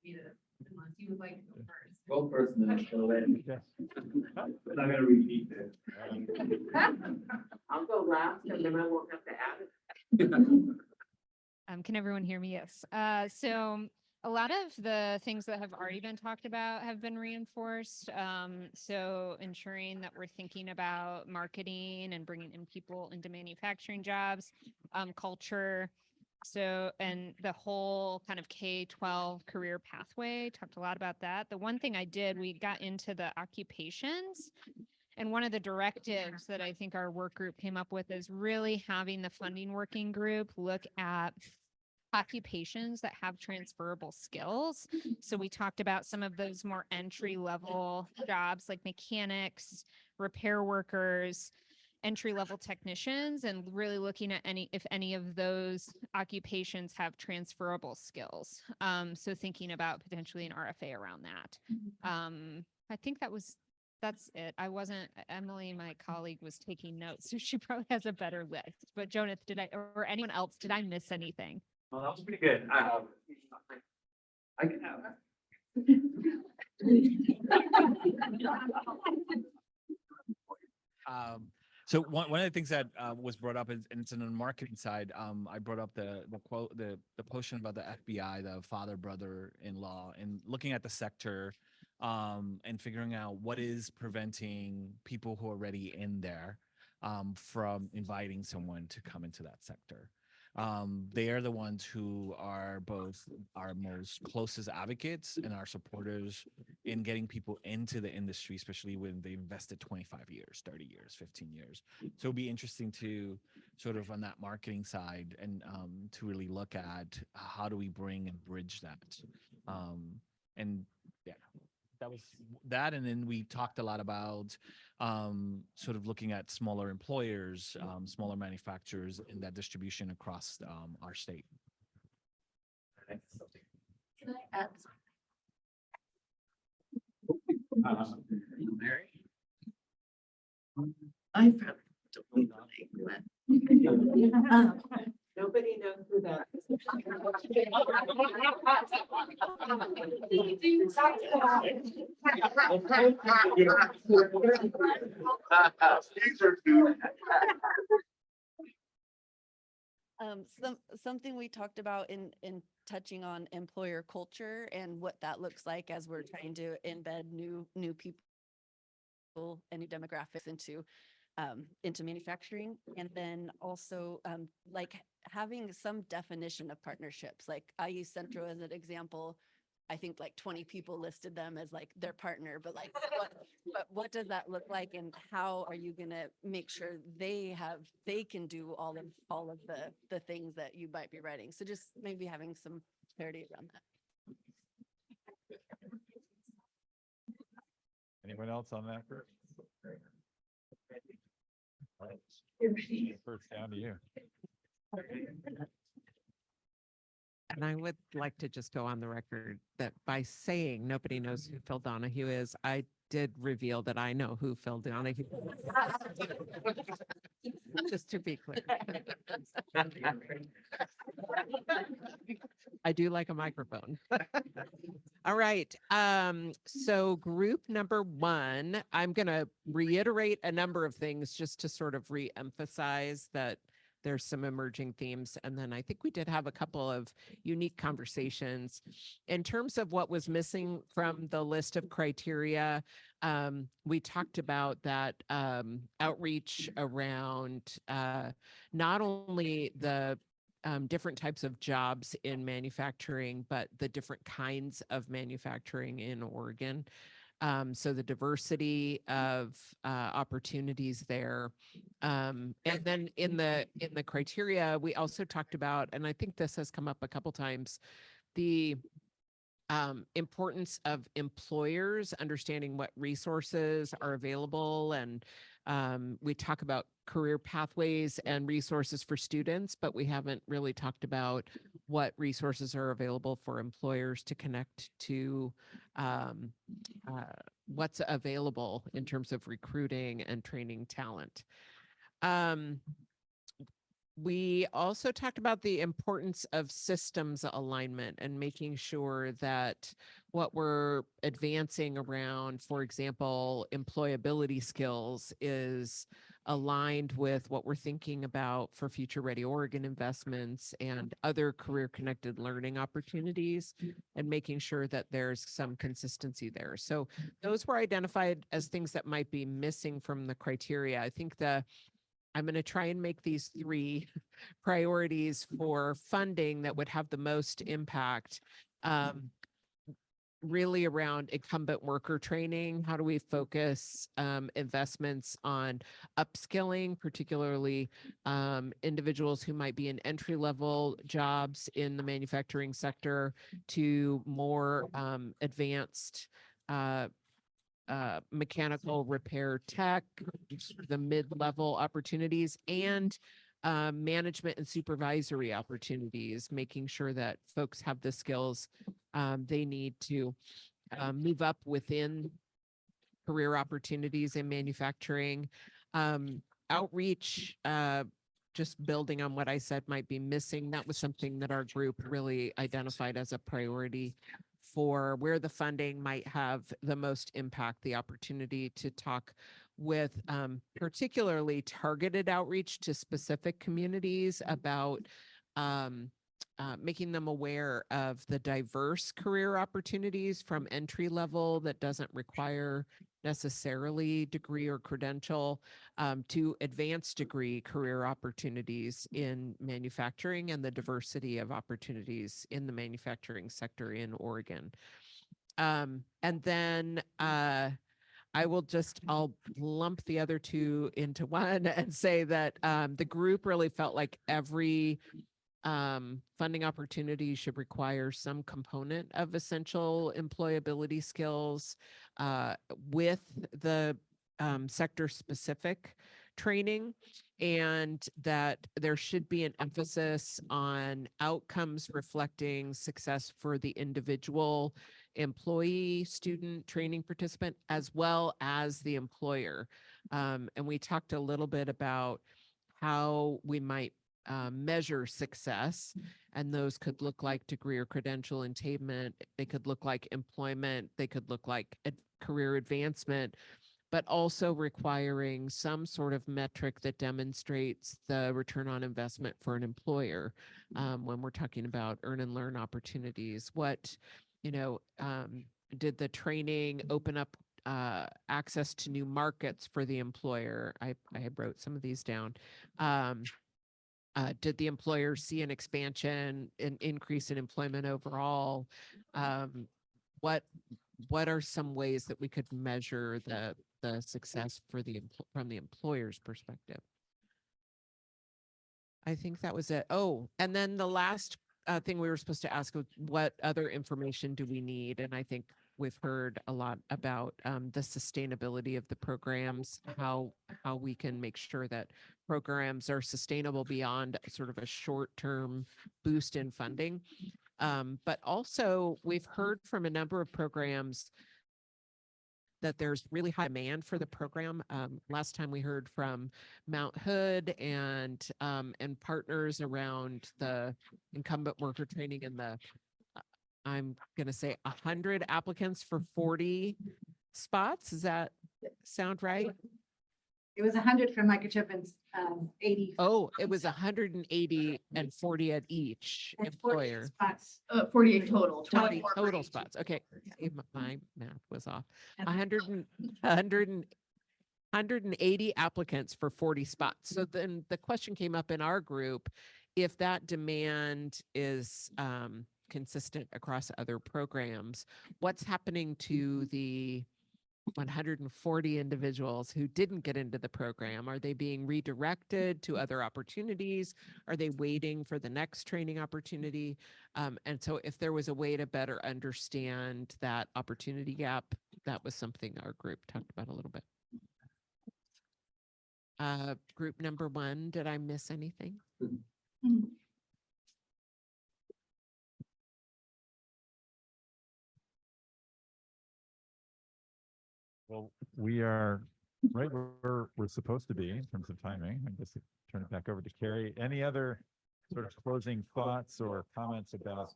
Unless you would like to go first.
Go first and then go in.
Yes.
I'm not gonna repeat this.
I'll go last and then I won't have to add it.
Can everyone hear me? Yes. So a lot of the things that have already been talked about have been reinforced. So ensuring that we're thinking about marketing and bringing in people into manufacturing jobs, culture. So, and the whole kind of K-12 career pathway, talked a lot about that. The one thing I did, we got into the occupations. And one of the directives that I think our work group came up with is really having the funding working group look at occupations that have transferable skills. So we talked about some of those more entry level jobs like mechanics, repair workers, entry level technicians, and really looking at if any of those occupations have transferable skills. So thinking about potentially an RFA around that. I think that's it. Emily, my colleague, was taking notes, so she probably has a better list. But Jonas, or anyone else, did I miss anything?
Well, that was pretty good. I can have that.
So one of the things that was brought up, and it's on the marketing side, I brought up the quote, the portion about the FBI, the father, brother-in-law, and looking at the sector and figuring out what is preventing people who are already in there from inviting someone to come into that sector. They are the ones who are both our most closest advocates and our supporters in getting people into the industry, especially when they invested 25 years, 30 years, 15 years. So it'll be interesting to sort of on that marketing side and to really look at how do we bring and bridge that. And yeah, that was that. And then we talked a lot about sort of looking at smaller employers, smaller manufacturers in that distribution across our state.
Can I add
Mary?
I probably nobody knows who that is.
Something we talked about in touching on employer culture and what that looks like as we're trying to embed new people and new demographics into manufacturing. And then also like having some definition of partnerships. Like I use Centro as an example. I think like 20 people listed them as like their partner, but like what does that look like, and how are you gonna make sure they can do all of the things that you might be writing? So just maybe having some clarity around that.
Anyone else on that group? First down to you.
And I would like to just go on the record that by saying nobody knows who Phil Donahue is, I did reveal that I know who Phil Donahue is. Just to be clear. I do like a microphone. All right. So group number one, I'm going to reiterate a number of things just to sort of re-emphasize that there's some emerging themes. And then I think we did have a couple of unique conversations. In terms of what was missing from the list of criteria, we talked about that outreach around not only the different types of jobs in manufacturing, but the different kinds of manufacturing in Oregon. So the diversity of opportunities there. And then in the criteria, we also talked about, and I think this has come up a couple times, the importance of employers understanding what resources are available. And we talk about career pathways and resources for students, but we haven't really talked about what resources are available for employers to connect to what's available in terms of recruiting and training talent. We also talked about the importance of systems alignment and making sure that what we're advancing around, for example, employability skills, is aligned with what we're thinking about for Future Ready Oregon investments and other career connected learning opportunities, and making sure that there's some consistency there. So those were identified as things that might be missing from the criteria. I think I'm going to try and make these 3 priorities for funding that would have the most impact, really around incumbent worker training. How do we focus investments on upskilling, particularly individuals who might be in entry-level jobs in the manufacturing sector, to more advanced mechanical repair tech, the mid-level opportunities, and management and supervisory opportunities, making sure that folks have the skills they need to move up within career opportunities in manufacturing. Outreach, just building on what I said might be missing. That was something that our group really identified as a priority for where the funding might have the most impact, the opportunity to talk with particularly targeted outreach to specific communities about making them aware of the diverse career opportunities, from entry level that doesn't require necessarily degree or credential, to advanced degree career opportunities in manufacturing, and the diversity of opportunities in the manufacturing sector in Oregon. And then I'll lump the other 2 into one and say that the group really felt like every funding opportunity should require some component of essential employability skills with the sector-specific training, and that there should be an emphasis on outcomes reflecting success for the individual employee, student, training participant, as well as the employer. And we talked a little bit about how we might measure success, and those could look like degree or credential attainment, they could look like employment, they could look like career advancement, but also requiring some sort of metric that demonstrates the return on investment for an employer when we're talking about earn and learn opportunities. What, did the training open up access to new markets for the employer? I wrote some of these down. Did the employer see an expansion, an increase in employment overall? What are some ways that we could measure the success for from the employer's perspective? I think that was it. Oh, and then the last thing we were supposed to ask was, what other information do we need? And I think we've heard a lot about the sustainability of the programs, how we can make sure that programs are sustainable beyond sort of a short-term boost in funding. But also, we've heard from a number of programs that there's really high demand for the program. Last time we heard from Mount Hood and partners around the incumbent worker training, and I'm going to say 100 applicants for 40 spots. Does that sound right?
It was 100 for microchip and 80.
Oh, it was 180 and 40 at each
and 40
employer.
spots.
48 total.
40
24 for
total
each.
spots. Okay. My math was off. 180 applicants for 40 spots. So then the question came up in our group, if that demand is consistent across other programs, what's happening to the 140 individuals who didn't get into the program? Are they being redirected to other opportunities? Are they waiting for the next training opportunity? And so if there was a way to better understand that opportunity gap, that was something our group talked about a little bit. Group number 1, did I miss anything?
Well, we are right where we're supposed to be in terms of timing. I guess turn it back over to Carrie. Any other sort of closing thoughts or comments about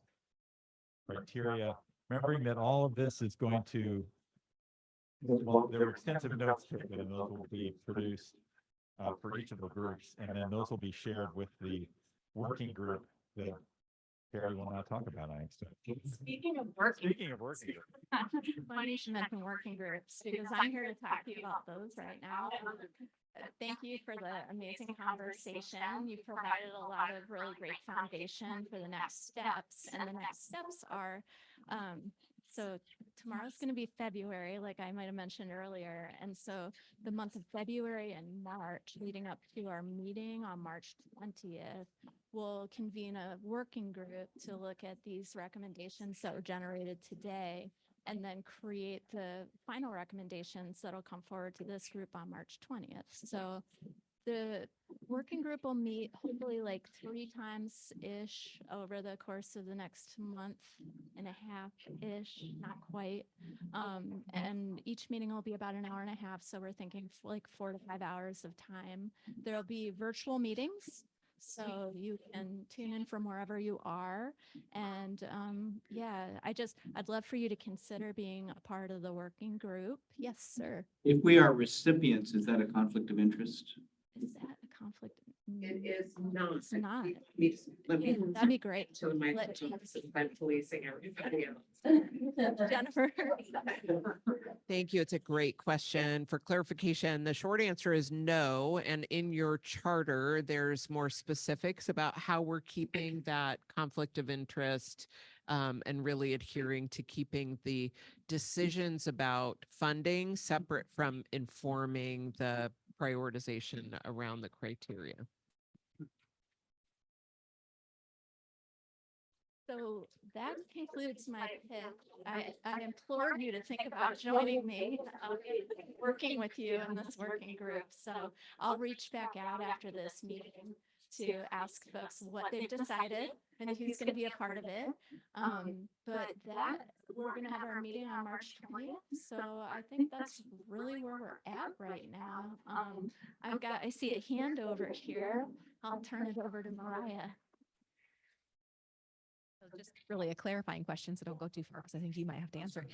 criteria? Remembering that all of this is going to, well, there were extensive notes taken, and those will be produced for each of the groups, and then those will be shared with the working group that Carrie will now talk about, I expect.
Speaking of working.
Speaking of working.
Funny you should mention working groups, because I'm here to talk to you about those right now. Thank you for the amazing conversation. You provided a lot of really great foundation for the next steps, and the next steps are, so tomorrow's going to be February, like I might have mentioned earlier. And so the month of February and March, leading up to our meeting on March 20th, we'll convene a working group to look at these recommendations that were generated today, and then create the final recommendations that'll come forward to this group on March 20th. So the working group will meet hopefully like 3 times-ish over the course of the next month and a half-ish, not quite. And each meeting will be about an hour and a half. So we're thinking like 4 to 5 hours of time. There'll be virtual meetings, so you can tune in from wherever you are. And yeah, I'd love for you to consider being a part of the working group. Yes, sir.
If we are recipients, is that a conflict of interest?
Is that a conflict?
It is not.
It's not.
Let me.
Yeah, that'd be great.
To my
Let-
I'm policing everybody else.
Jennifer.
Thank you. It's a great question. For clarification, the short answer is no. And in your charter, there's more specifics about how we're keeping that conflict of interest and really adhering to keeping the decisions about funding separate from informing the prioritization around the criteria.
So that concludes my pitch. I implored you to think about joining me, working with you in this working group. So I'll reach back out after this meeting to ask folks what they've decided and who's going to be a part of it. But we're going to have our meeting on March 20th. So I think that's really where we're at right now. I see a hand over here. I'll turn it over to Mariah.
So just really a clarifying question, so don't go too far because I think you might have to answer.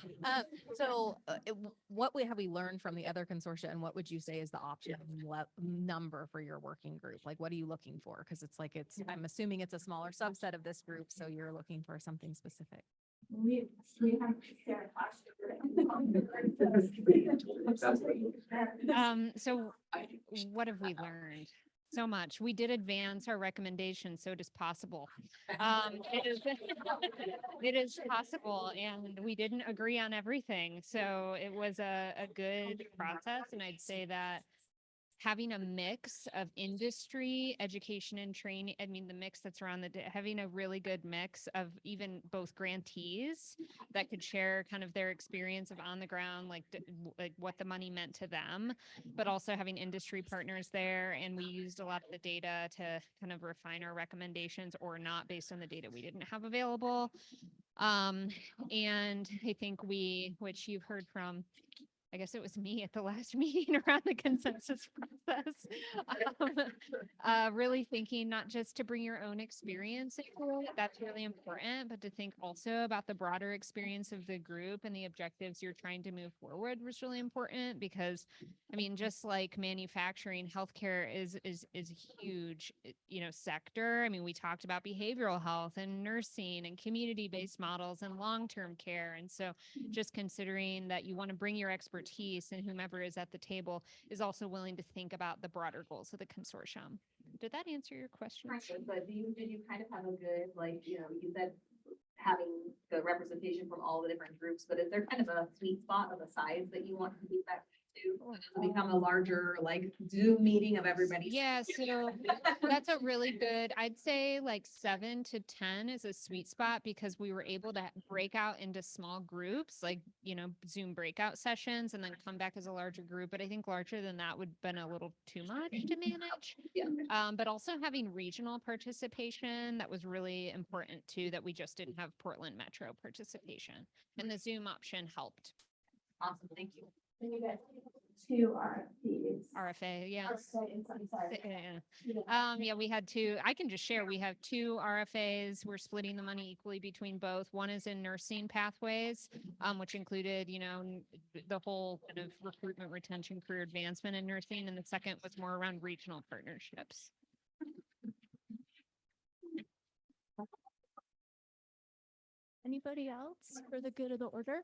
What have we learned from the other consortia, and what would you say is the optimum number for your working group? Like, what are you looking for? Because it's like I'm assuming it's a smaller subset of this group, so you're looking for something specific.
We have Sarah
So what have we learned? So much. We did advance our recommendation, so it is possible. It is possible, and we didn't agree on everything. So it was a good process, and I'd say that having a mix of industry, education, and training, I mean, the mix that's around having a really good mix of even both grantees that could share kind of their experience of on the ground, like what the money meant to them, but also having industry partners there. And we used a lot of the data to kind of refine our recommendations or not based on the data we didn't have available. And I think which you've heard from I guess it was me at the last meeting around the consensus process. Really thinking not just to bring your own experience into it, that's really important, but to think also about the broader experience of the group and the objectives you're trying to move forward was really important because, I mean, just like manufacturing, healthcare is a huge, sector. I mean, we talked about behavioral health and nursing and community-based models and long-term care. And so just considering that you want to bring your expertise and whomever is at the table is also willing to think about the broader goals of the consortium. Did that answer your question?
But did you kind of have a good, you said having the representation from all the different groups, but is there kind of a sweet spot of the size that you want to be back to? Become a larger Zoom meeting of everybody?
Yeah, so that's a really good, I'd say 7 to 10 is a sweet spot because we were able to break out into small groups, Zoom breakout sessions and then come back as a larger group. But I think larger than that would have been a little too much to manage.
Yeah.
But also having regional participation, that was really important too, that we just didn't have Portland Metro participation. And the Zoom option helped.
Awesome, thank you.
And you guys two RFPs.
RFA, yeah.
I'm sorry.
Yeah, we had two. I can just share. We have two RFAs. We're splitting the money equally between both. One is in nursing pathways, which included, the whole kind of recruitment, retention, career advancement in nursing. And the second was more around regional partnerships.
Anybody else for the good of the order?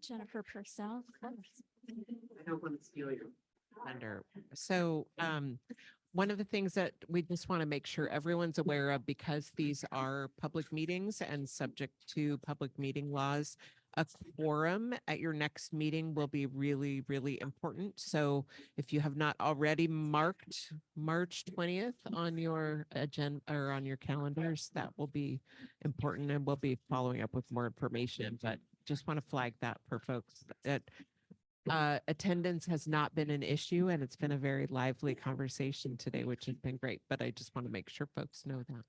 Jennifer Purcell.
I don't want to steal your thunder. So, one of the things that we just want to make sure everyone's aware of, because these are public meetings and subject to public meeting laws, a quorum at your next meeting will be really, really important. So if you have not already marked March 20th on your agenda or on your calendars, that will be important, and we'll be following up with more information. But just want to flag that for folks that attendance has not been an issue, and it's been a very lively conversation today, which has been great. But I just want to make sure folks know that.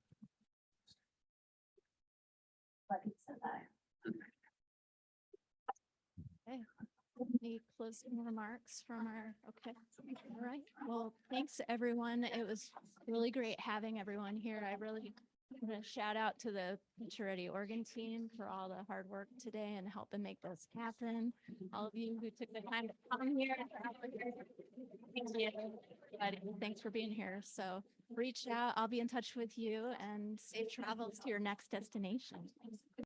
Okay. Any closing remarks from okay. All right. Well, thanks everyone. It was really great having everyone here. I really want to shout out to the Future Ready Oregon team for all the hard work today and helping make this happen. All of you who took the time to come here. Thank you. Thanks for being here. So reach out. I'll be in touch with you, and safe travels to your next destination.